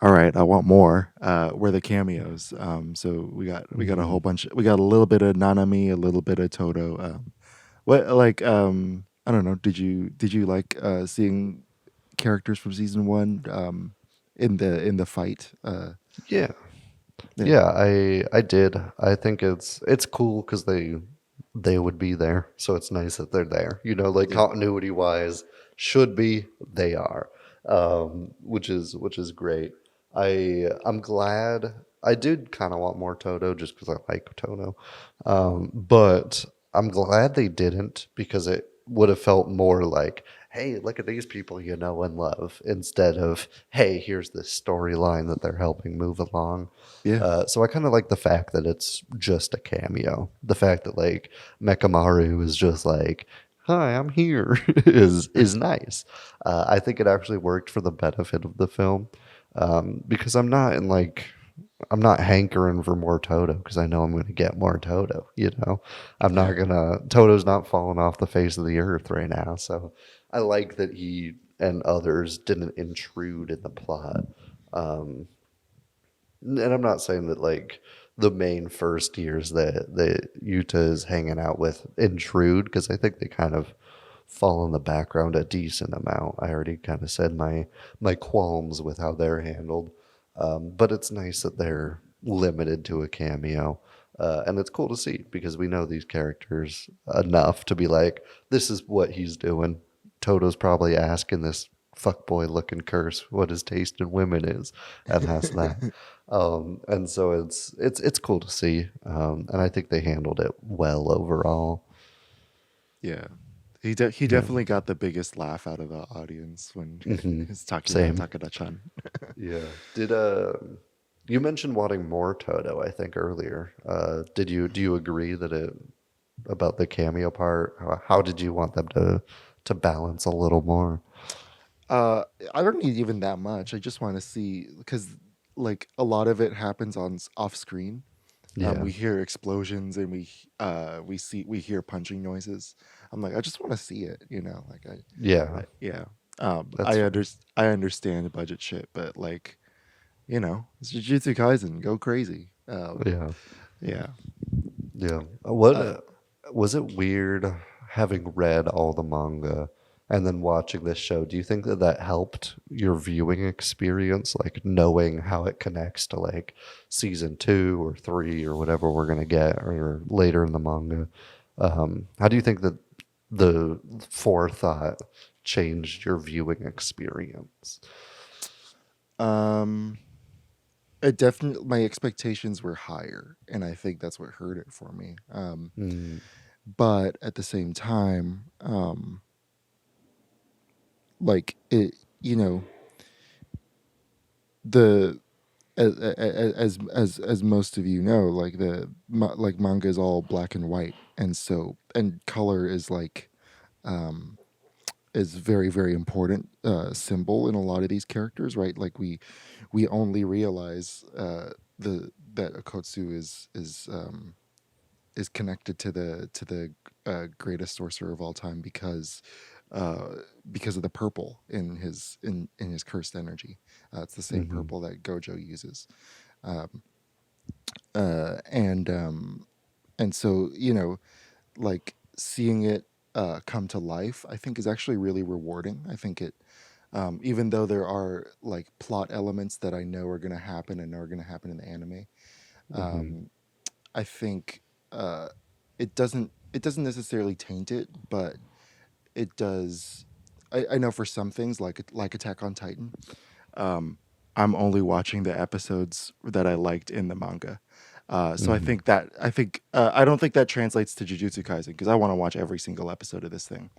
Speaker 9: all right, I want more. Were the cameos. So we got a whole bunch. We got a little bit of Nanami, a little bit of Toto. What like I don't know. Did you like seeing characters from season 1 in the fight?
Speaker 5: Yeah. Yeah, I did. I think it's cool because they would be there, so it's nice that they're there. You know, like continuity wise, should be they are, which is great. I'm glad. I did kind of want more Toto just because I like Toto, but I'm glad they didn't because it would have felt more like, hey, look at these people you know and love, instead of, hey, here's this storyline that they're helping move along.
Speaker 9: Yeah.
Speaker 5: So I kind of like the fact that it's just a cameo. The fact that like Mekamaru is just like, hi, I'm here is nice. I think it actually worked for the benefit of the film, because I'm not hankering for more Toto because I know I'm going to get more Toto. You know, Toto's not falling off the face of the earth right now. So I like that he and others didn't intrude in the plot. And I'm not saying that like the main first years that Yuta is hanging out with intrude, because I think they kind of fall in the background a decent amount. I already kind of said my qualms with how they're handled. But it's nice that they're limited to a cameo. And it's cool to see because we know these characters enough to be like, this is what he's doing. Toto's probably asking this fuckboy looking curse what his taste in women is. And that's that. And so it's cool to see. And I think they handled it well overall.
Speaker 9: Yeah. He definitely got the biggest laugh out of the audience when he's talking
Speaker 5: Same.
Speaker 9: about Takeda-chan.
Speaker 5: Yeah. Did you mentioned wanting more Toto, I think earlier. Do you agree that it about the cameo part? How did you want them to balance a little more?
Speaker 9: I don't need even that much. I just want to see because like a lot of it happens on off screen.
Speaker 5: Yeah.
Speaker 9: We hear explosions and we hear punching noises. I'm like, I just want to see it, like
Speaker 5: Yeah.
Speaker 9: yeah.
Speaker 5: That's
Speaker 9: I understand budget shit, but like, it's Jujutsu Kaisen, go crazy.
Speaker 5: yeah.
Speaker 9: Yeah.
Speaker 5: Yeah. What was it weird having read all the manga and then watching this show? Do you think that that helped your viewing experience, like knowing how it connects to like season 2 or 3 or whatever we're gonna get or later in the manga? How do you think that the forethought changed your viewing experience?
Speaker 9: Um, it definitely my expectations were higher, and I think that's what hurt it for me.
Speaker 5: Mm,
Speaker 9: But at the same time, like it, the as most of you know, like like manga is all black and white, and color is like is very very important symbol in a lot of these characters, right? Like we only realize the that Akotsu is connected to the greatest sorcerer of all time uh, because of the purple in his cursed energy. It's the same
Speaker 5: mm-hmm,
Speaker 9: purple that Gojo uses, um, uh, and um, and so like seeing it come to life, I think is actually really rewarding. I think it. Even though there are like plot elements that I know are going to happen and are going to happen in the anime,
Speaker 5: mm-hmm,
Speaker 9: um, I think uh, it doesn't necessarily taint it, but it does. I know for some things like Attack on Titan, um, I'm only watching the episodes that I liked in the manga. So
Speaker 5: mm-hmm.
Speaker 9: I don't think that translates to Jujutsu Kaisen because I want to watch every single episode of this thing,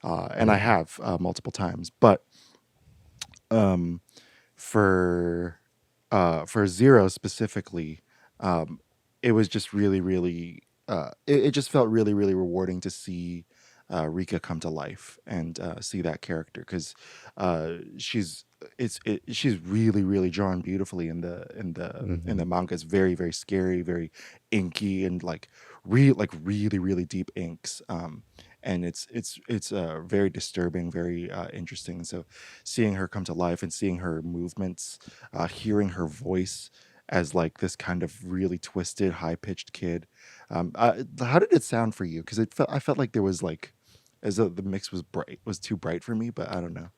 Speaker 9: and I
Speaker 5: Yeah.
Speaker 9: have multiple times. But um, for Zero specifically, it was just really, really. It just felt really, really rewarding to see Rika come to life and see that character because she's she's really, really drawn beautifully in
Speaker 5: Mm-hmm.
Speaker 9: the manga. It's very, very scary, very inky, and like really, really deep inks. And it's very disturbing, very interesting. So seeing her come to life and seeing her movements, hearing her voice as like this kind of really twisted, high pitched kid. How did it sound for you? Because I felt like there was like as though the mix was too bright for me, but I don't know.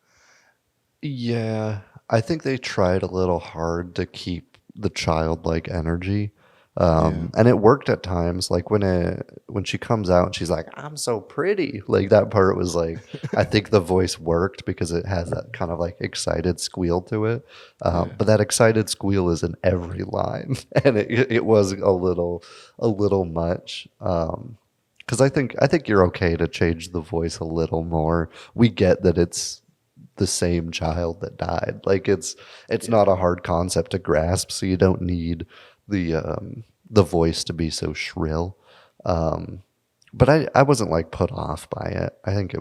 Speaker 5: Yeah, I think they tried a little hard to keep the childlike energy.
Speaker 9: Yeah,
Speaker 5: And it worked at times. Like when she comes out and she's like, "I'm so pretty." Like that part was like, I think the voice worked because it has that kind of like excited squeal to it.
Speaker 9: yeah,
Speaker 5: But that excited squeal is in every line, and it was a little much. Because I think you're okay to change the voice a little more. We get that it's the same child that died. Like it's
Speaker 9: yeah,
Speaker 5: not a hard concept to grasp, so you don't need the voice to be so shrill. Um, but I wasn't like put off by it. I think
Speaker 9: yeah,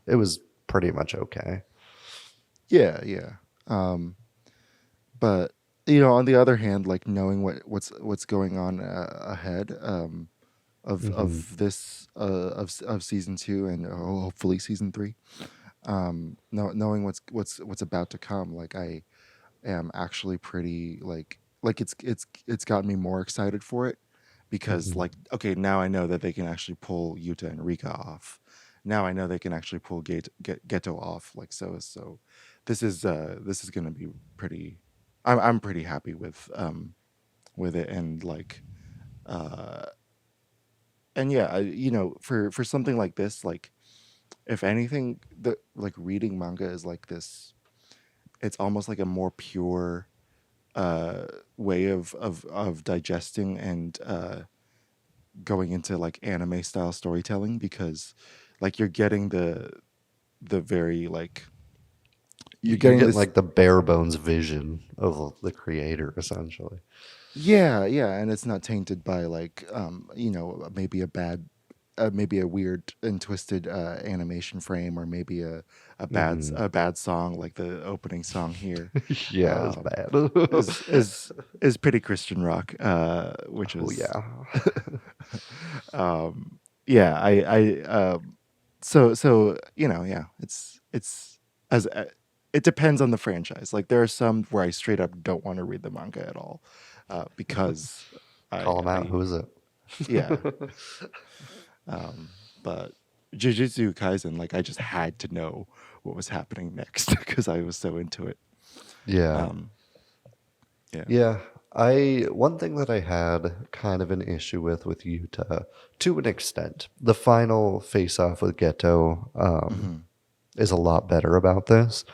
Speaker 5: it was pretty much okay.
Speaker 9: yeah, yeah. But on the other hand, like knowing what's going on ahead
Speaker 5: Hmm.
Speaker 9: of season 2 and hopefully season 3, knowing what's about to come, like I am actually pretty like it's gotten me more excited for it because
Speaker 5: Hmm.
Speaker 9: like okay, now I know that they can actually pull Yuta and Rika off. Now I know they can actually pull Geto off. Like so, this is gonna be pretty. I'm pretty happy with it and like uh and yeah, for something like this, like if anything, the like reading manga is like this. It's almost like a more pure way of digesting and going into like anime style storytelling because like you're getting the very like
Speaker 5: You're
Speaker 9: getting
Speaker 5: getting
Speaker 9: this
Speaker 5: like the bare bones vision of the creator, essentially.
Speaker 9: yeah, yeah, and it's not tainted by like maybe a bad maybe a weird and twisted animation frame, or maybe
Speaker 5: Hmm.
Speaker 9: a bad song like the opening song here.
Speaker 5: Yeah, it's
Speaker 9: um,
Speaker 5: bad.
Speaker 9: is is is pretty Christian rock, which
Speaker 5: Oh
Speaker 9: is
Speaker 5: yeah.
Speaker 9: um, yeah. So yeah, it's as it depends on the franchise. Like there are some where I straight up don't want to read the manga at all, because
Speaker 5: Call him out.
Speaker 9: I
Speaker 5: Who is it?
Speaker 9: yeah. Um, but Jujutsu Kaisen, like I just had to know what was happening next because I was so into it.
Speaker 5: Yeah.
Speaker 9: Um, yeah.
Speaker 5: Yeah. One thing that I had kind of an issue with Utah, to an extent, the final face off with Geto is a lot better about this.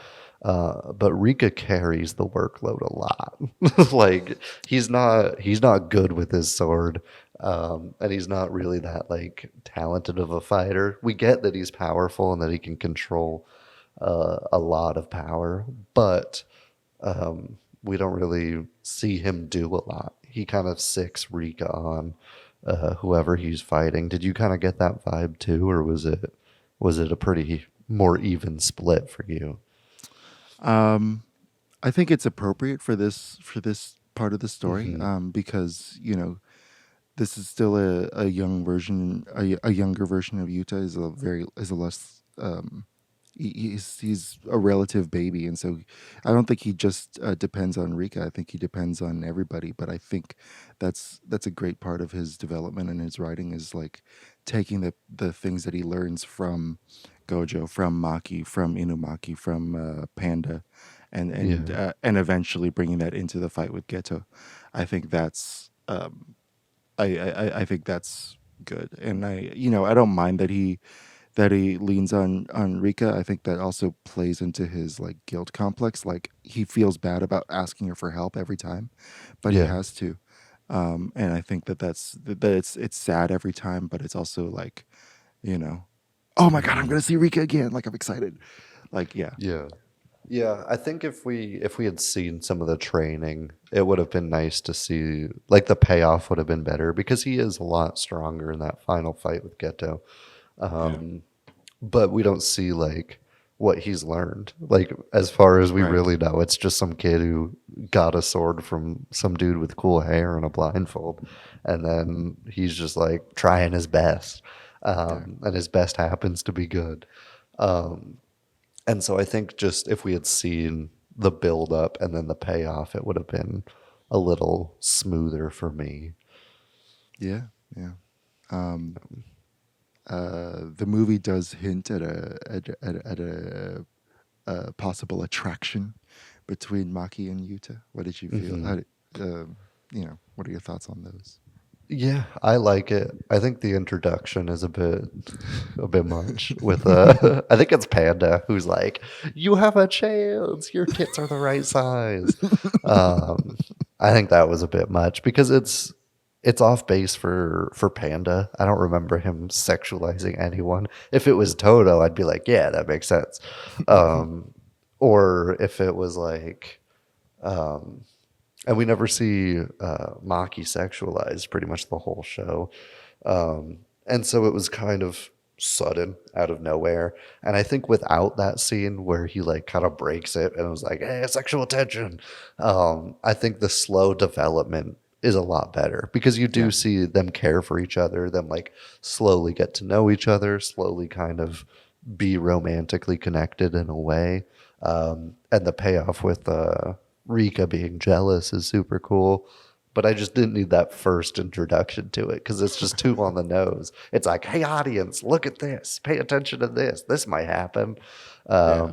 Speaker 5: But Rika carries the workload a lot. Like he's not good with his sword, and he's not really that like talented of a fighter. We get that he's powerful and that he can control a lot of power, but we don't really see him do a lot. He kind of sicks Rika on whoever he's fighting. Did you kind of get that vibe too, or was it a pretty more even split for you?
Speaker 9: I think it's appropriate for this part of the story,
Speaker 5: Hmm.
Speaker 9: because this is still a young version, a younger version of Yuta is a less he's a relative baby, and so I don't think he just depends on Rika. I think he depends on everybody. But I think that's a great part of his development and his writing is like taking the things that he learns from Gojo, from Maki, from Inumaki, from Panda,
Speaker 5: Yeah.
Speaker 9: and eventually bringing that into the fight with Geto. I think that's I think that's good, and I don't mind that he leans on Rika. I think that also plays into his like guilt complex. Like he feels bad about asking her for help every time, but he
Speaker 5: Yeah.
Speaker 9: has to. And I think that it's sad every time, but it's also like, you know, oh my god, I'm gonna see Rika again. Like I'm excited. Like yeah,
Speaker 5: Yeah. Yeah, I think if we had seen some of the training, it would have been nice to see like the payoff would have been better because he is a lot stronger in that final fight with Geto.
Speaker 9: yeah,
Speaker 5: But we don't see like what he's learned. Like as far as we
Speaker 9: right,
Speaker 5: really know, it's just some kid who got a sword from some dude with cool hair and a blindfold, and then he's just like trying his best,
Speaker 9: yeah,
Speaker 5: and his best happens to be good. And so I think just if we had seen the build up and then the payoff, it would have been a little smoother for me.
Speaker 9: yeah, yeah. The movie does hint at a possible attraction between Maki and Yuta. What did you feel?
Speaker 5: Hmm.
Speaker 9: How did, what are your thoughts on those?
Speaker 5: Yeah, I like it. I think the introduction is a bit much with I think it's Panda who's like, "You have a chance. Your tits are the right size." Um I think that was a bit much because it's off base for Panda. I don't remember him sexualizing anyone. If it was Toto, I'd be like, "Yeah, that makes sense." Um or if it was like and we never see Maki sexualized pretty much the whole show. And so it was kind of sudden out of nowhere. And I think without that scene where he like kind of breaks it and it was like, hey, sexual tension, I think the slow development is a lot better because you do
Speaker 9: Yeah,
Speaker 5: see them care for each other, them like slowly get to know each other, slowly kind of be romantically connected in a way. And the payoff with Rika being jealous is super cool. But I just didn't need that first introduction to it because it's just too on the nose. It's like, hey, audience, look at this. Pay attention to this. This might happen.
Speaker 9: yeah,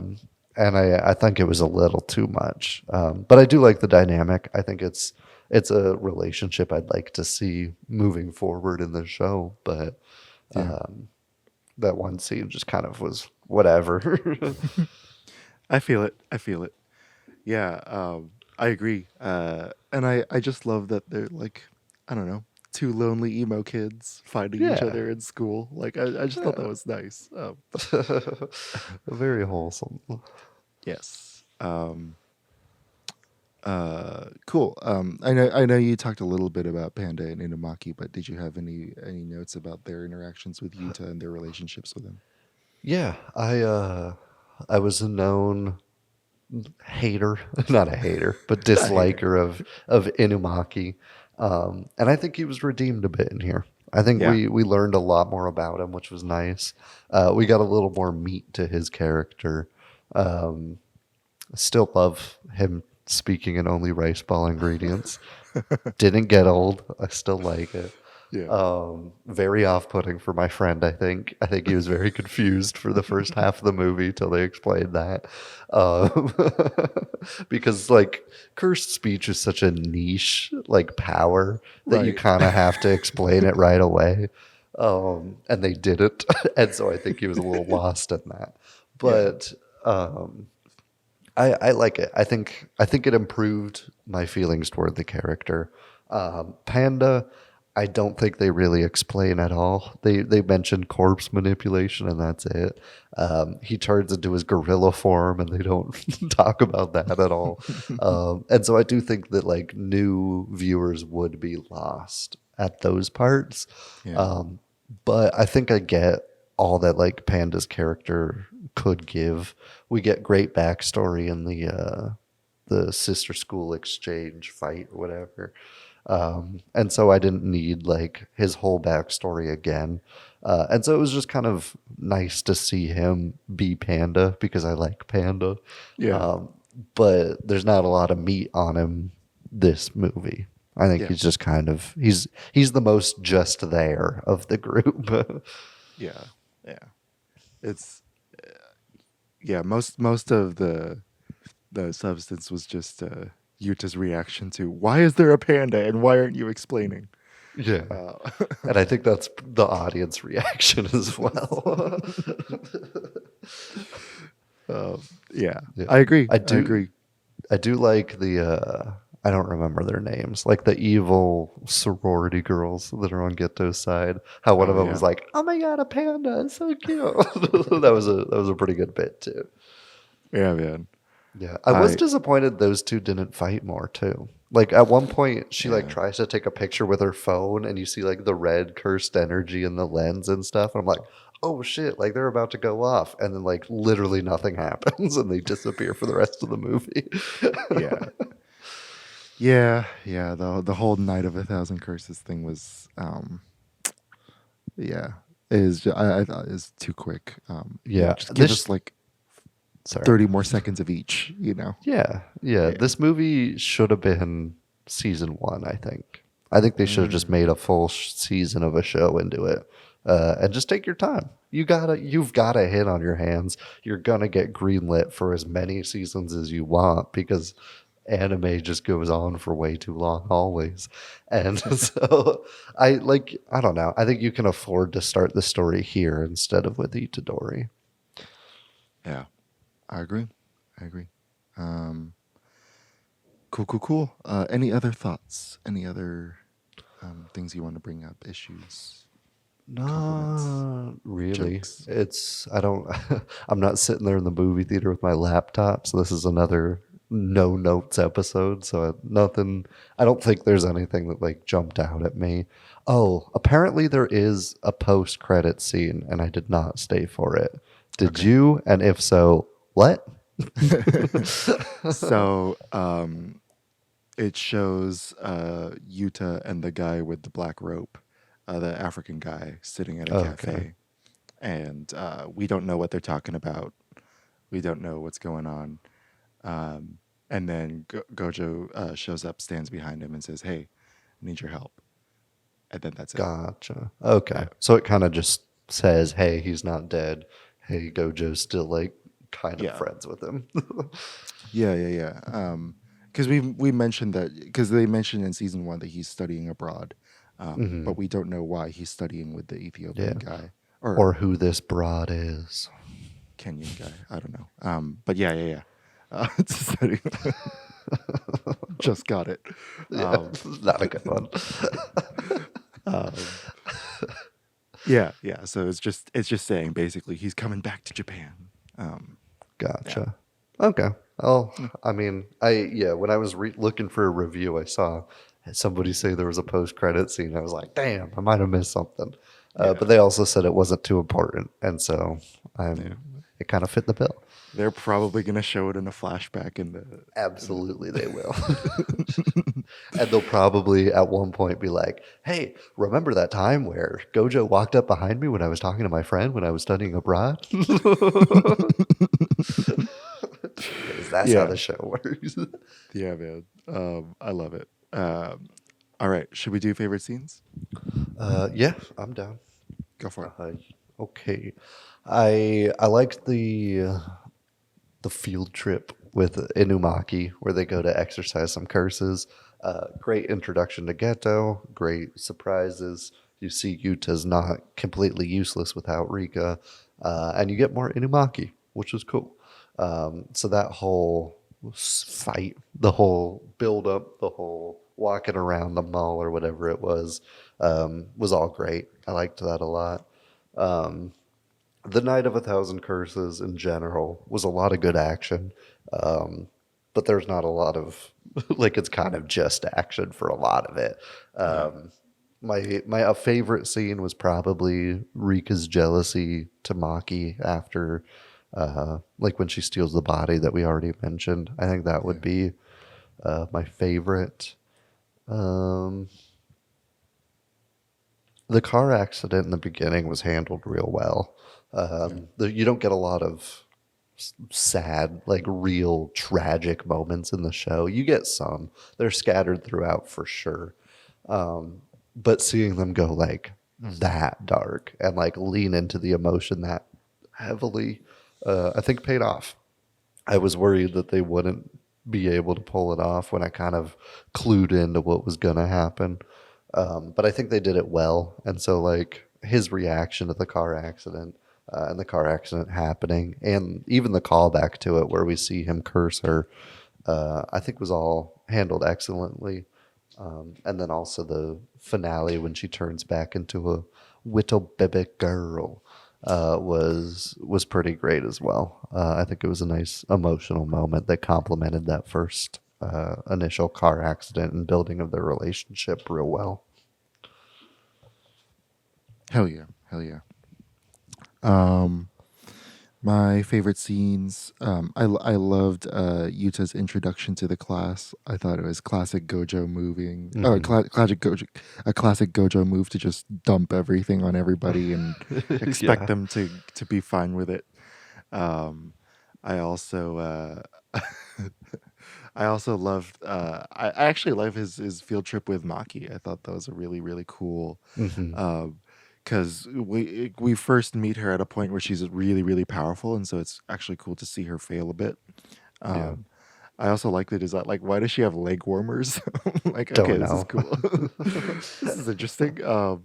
Speaker 5: And I think it was a little too much. But I do like the dynamic. I think it's a relationship I'd like to see moving forward in the show. But
Speaker 9: yeah.
Speaker 5: that one scene just kind of was whatever.
Speaker 9: I feel it. I feel it. Yeah, I agree. And I just love that they're like, I don't know. two lonely emo kids finding each
Speaker 5: Yeah.
Speaker 9: other in school. Like I just thought that was nice.
Speaker 5: Very wholesome.
Speaker 9: Yes. Cool. I know you talked a little bit about Panda and Inumaki, but did you have any notes about their interactions with Yuta and their relationships with him?
Speaker 5: Yeah, I was a known hater, not a hater, but disliker of Inumaki, and I think he was redeemed a bit in here. I think
Speaker 9: Yeah.
Speaker 5: we learned a lot more about him, which was nice. We got a little more meat to his character. I still love him speaking in only rice ball ingredients. Didn't get old. I still like it.
Speaker 9: Yeah.
Speaker 5: Very off-putting for my friend. I think he was very confused for the first half of the movie till they explained that, because like cursed speech is such a niche like power that you
Speaker 9: Right.
Speaker 5: kind of have to explain it right away, and they didn't, and so I think he was a little lost in that. But I like it. I think it improved my feelings toward the character. Panda, I don't think they really explain at all. They mention corpse manipulation and that's it. He turns into his gorilla form and they don't talk about that at all. And so I do think that like new viewers would be lost at those parts.
Speaker 9: Yeah.
Speaker 5: But I think I get all that like Panda's character could give. We get great backstory in the sister school exchange fight or whatever. And so I didn't need like his whole backstory again. And so it was just kind of nice to see him be Panda because I like Panda.
Speaker 9: Yeah.
Speaker 5: But there's not a lot of meat on him this movie. I think
Speaker 9: Yeah.
Speaker 5: he's just kind of he's the most just there of the group.
Speaker 9: Yeah. It's most of the substance was just Yuta's reaction to why is there a panda and why aren't you explaining?
Speaker 5: Yeah. And I think that's the audience reaction as well.
Speaker 9: Yeah.
Speaker 5: Yeah.
Speaker 9: I agree.
Speaker 5: I do
Speaker 9: agree.
Speaker 5: I do like the I don't remember their names, like the evil sorority girls that are on Ghetto's side. How one of them
Speaker 9: yeah.
Speaker 5: was like, "Oh my god, a panda! It's so cute." that was a pretty good bit too.
Speaker 9: Yeah, man.
Speaker 5: Yeah, I was disappointed those two didn't fight more too. Like at one point, she like tries to take a picture with her phone, and you see like the red cursed energy in the lens and stuff. And I'm like, oh shit! Like they're about to go off, and then like literally nothing happens, and they disappear for the rest of the movie.
Speaker 9: Yeah. The whole Night of a Thousand Curses thing was, I thought is too quick. Just give us like 30 more seconds of each.
Speaker 5: Yeah. This movie should have been season 1. I think they should have just made a full season of a show into it, and just take your time. You've got a hit on your hands. You're gonna get greenlit for as many seasons as you want because anime just goes on for way too long always. And so I don't know. I think you can afford to start the story here instead of with Itadori.
Speaker 9: Yeah, I agree. Cool. Any other thoughts? Any other things you want to bring up? Issues?
Speaker 5: Not really.
Speaker 9: Jokes?
Speaker 5: I'm not sitting there in the movie theater with my laptop, so this is another no notes episode, so nothing. I don't think there's anything that like jumped out at me. Oh, apparently there is a post-credit scene and I did not stay for it. Did you? And if so, what?
Speaker 9: So it shows Yuta and the guy with the black rope, the African guy sitting at a cafe, and we don't know what they're talking about. We don't know what's going on. And then Gojo shows up, stands behind him, and says, "Hey, I need your help." And then that's it.
Speaker 5: Gotcha. Okay. So it kind of just says, hey, he's not dead. Hey, Gojo's still like kind of friends with him.
Speaker 9: Yeah. Because we mentioned that, because they mentioned in season 1 that he's studying abroad, but we don't know why he's studying with the Ethiopian guy.
Speaker 5: Or who this broad is.
Speaker 9: Kenyan guy. I don't know. But yeah. Just got it.
Speaker 5: Not a good one.
Speaker 9: Yeah. So it's just saying basically he's coming back to Japan.
Speaker 5: Gotcha. Okay. Oh, I mean, when I was looking for a review, I saw somebody say there was a post-credit scene. I was like, damn, I might have missed something. But they also said it wasn't too important, and so it kind of fit the bill.
Speaker 9: They're probably gonna show it in a flashback in the.
Speaker 5: Absolutely, they will. And they'll probably at one point be like, hey, remember that time where Gojo walked up behind me when I was talking to my friend when I was studying abroad? Because that's how the show works.
Speaker 9: Yeah, man. I love it. All right, should we do favorite scenes?
Speaker 5: Yeah, I'm down.
Speaker 9: Go for it.
Speaker 5: Okay. I liked the field trip with Inumaki where they go to exercise some curses. Great introduction to Geto. Great surprises. You see Yuta's not completely useless without Rika. And you get more Inumaki, which is cool. So that whole fight, the whole build up, the whole walking around the mall or whatever it was all great. I liked that a lot. The Night of a Thousand Curses in general was a lot of good action, but there's not a lot of like it's kind of just action for a lot of it. My favorite scene was probably Rika's jealousy to Maki after like when she steals the body that we already mentioned. I think that would be my favorite. The car accident in the beginning was handled real well. You don't get a lot of sad, like real tragic moments in the show. You get some. They're scattered throughout for sure. But seeing them go like that dark and like lean into the emotion that heavily, I think paid off. I was worried that they wouldn't be able to pull it off when I kind of clued into what was going to happen. But I think they did it well. And so like his reaction to the car accident and the car accident happening and even the callback to it where we see him curse her, I think was all handled excellently. And then also the finale when she turns back into a little baby girl was pretty great as well. I think it was a nice emotional moment that complemented that first initial car accident and building of their relationship real well.
Speaker 9: Hell yeah. My favorite scenes. I loved Yuta's introduction to the class. I thought it was classic Gojo moving. A classic Gojo move to just dump everything on everybody and expect them to be fine with it. I also loved. I actually love his field trip with Maki. I thought that was a really really cool. Because we first meet her at a point where she's really really powerful, and so it's actually cool to see her fail a bit. I also like the design. Like, why does she have leg warmers? Like,
Speaker 5: Don't
Speaker 9: okay,
Speaker 5: know.
Speaker 9: this is cool. This is interesting. I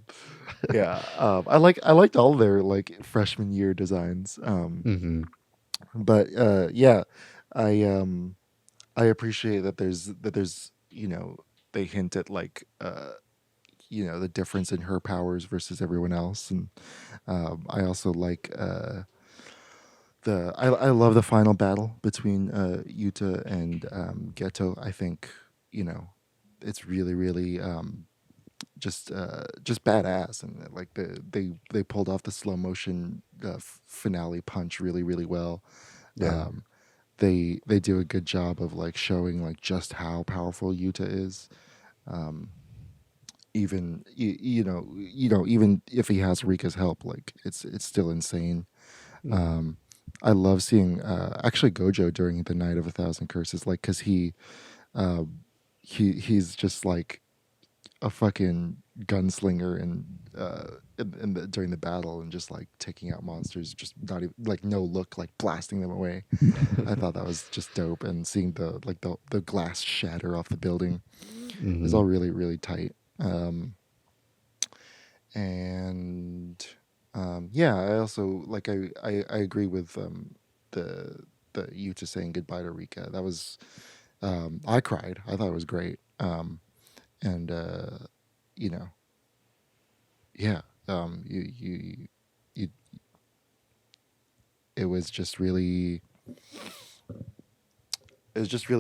Speaker 9: liked all their like freshman year designs. But I appreciate that there's they hint at like the difference in her powers versus everyone else, and I also like I love the final battle between Yuta and Geto. I think it's really really just badass, and like they pulled off the slow motion finale punch really really well. They do a good job of like showing like just how powerful Yuta is. Even even if he has Rika's help, like it's still insane. I love seeing actually Gojo during the Night of a Thousand Curses, like because he's just like a fucking gunslinger and during the battle and just like taking out monsters, just not even like no look, like blasting them away. I thought that was just dope, and seeing the glass shatter off the building is all really really tight. I also like I agree with the Yuta saying goodbye to Rika. That was I cried. I thought it was great. you it was just really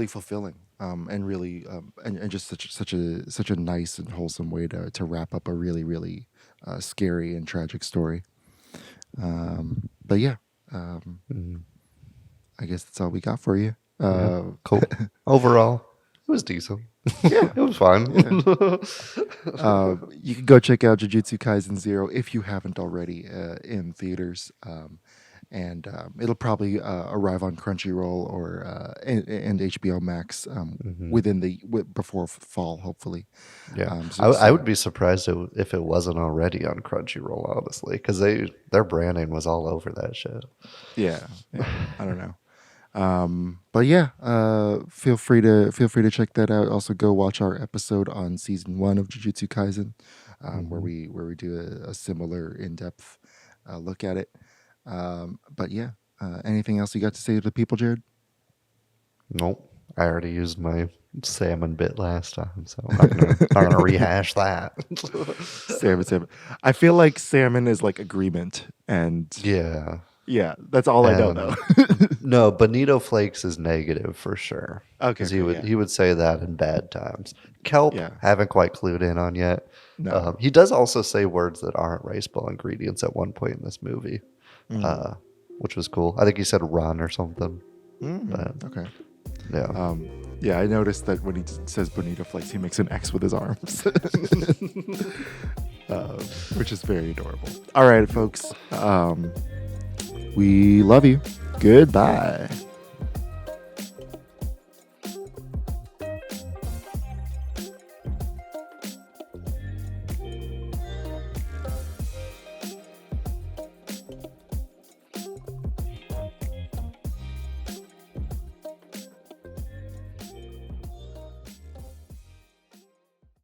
Speaker 9: fulfilling, and really and just such a nice and wholesome way to wrap up a really really scary and tragic story. But yeah, I guess that's all we got for you.
Speaker 5: Cool. Overall, it was decent. Yeah, it was fun.
Speaker 9: You can go check out Jujutsu Kaisen 0 if you haven't already in theaters. And it'll probably arrive on Crunchyroll or and HBO Max before fall, hopefully.
Speaker 5: Yeah, I would be surprised if it wasn't already on Crunchyroll, honestly, because their branding was all over that shit.
Speaker 9: Yeah, I don't know. But yeah, feel free to check that out. Also, go watch our episode on season 1 of Jujutsu Kaisen, where we do a similar in-depth look at it. But yeah, anything else you got to say to the people, Jared?
Speaker 5: Nope. I already used my salmon bit last time, so I'm not gonna rehash that.
Speaker 9: Salmon. I feel like salmon is like agreement, and yeah, that's all I know though.
Speaker 5: No, Bonito Flakes is negative for sure.
Speaker 9: Okay,
Speaker 5: because he would say that in bad times. Kelp, haven't quite clued in on yet.
Speaker 9: No.
Speaker 5: He does also say words that aren't rice ball ingredients at one point in this movie, which was cool. I think he said run or something. But,
Speaker 9: okay.
Speaker 5: Yeah.
Speaker 9: Yeah, I noticed that when he says Bonito Flakes, he makes an X with his arms, which is very adorable. All right, folks. We love you. Goodbye.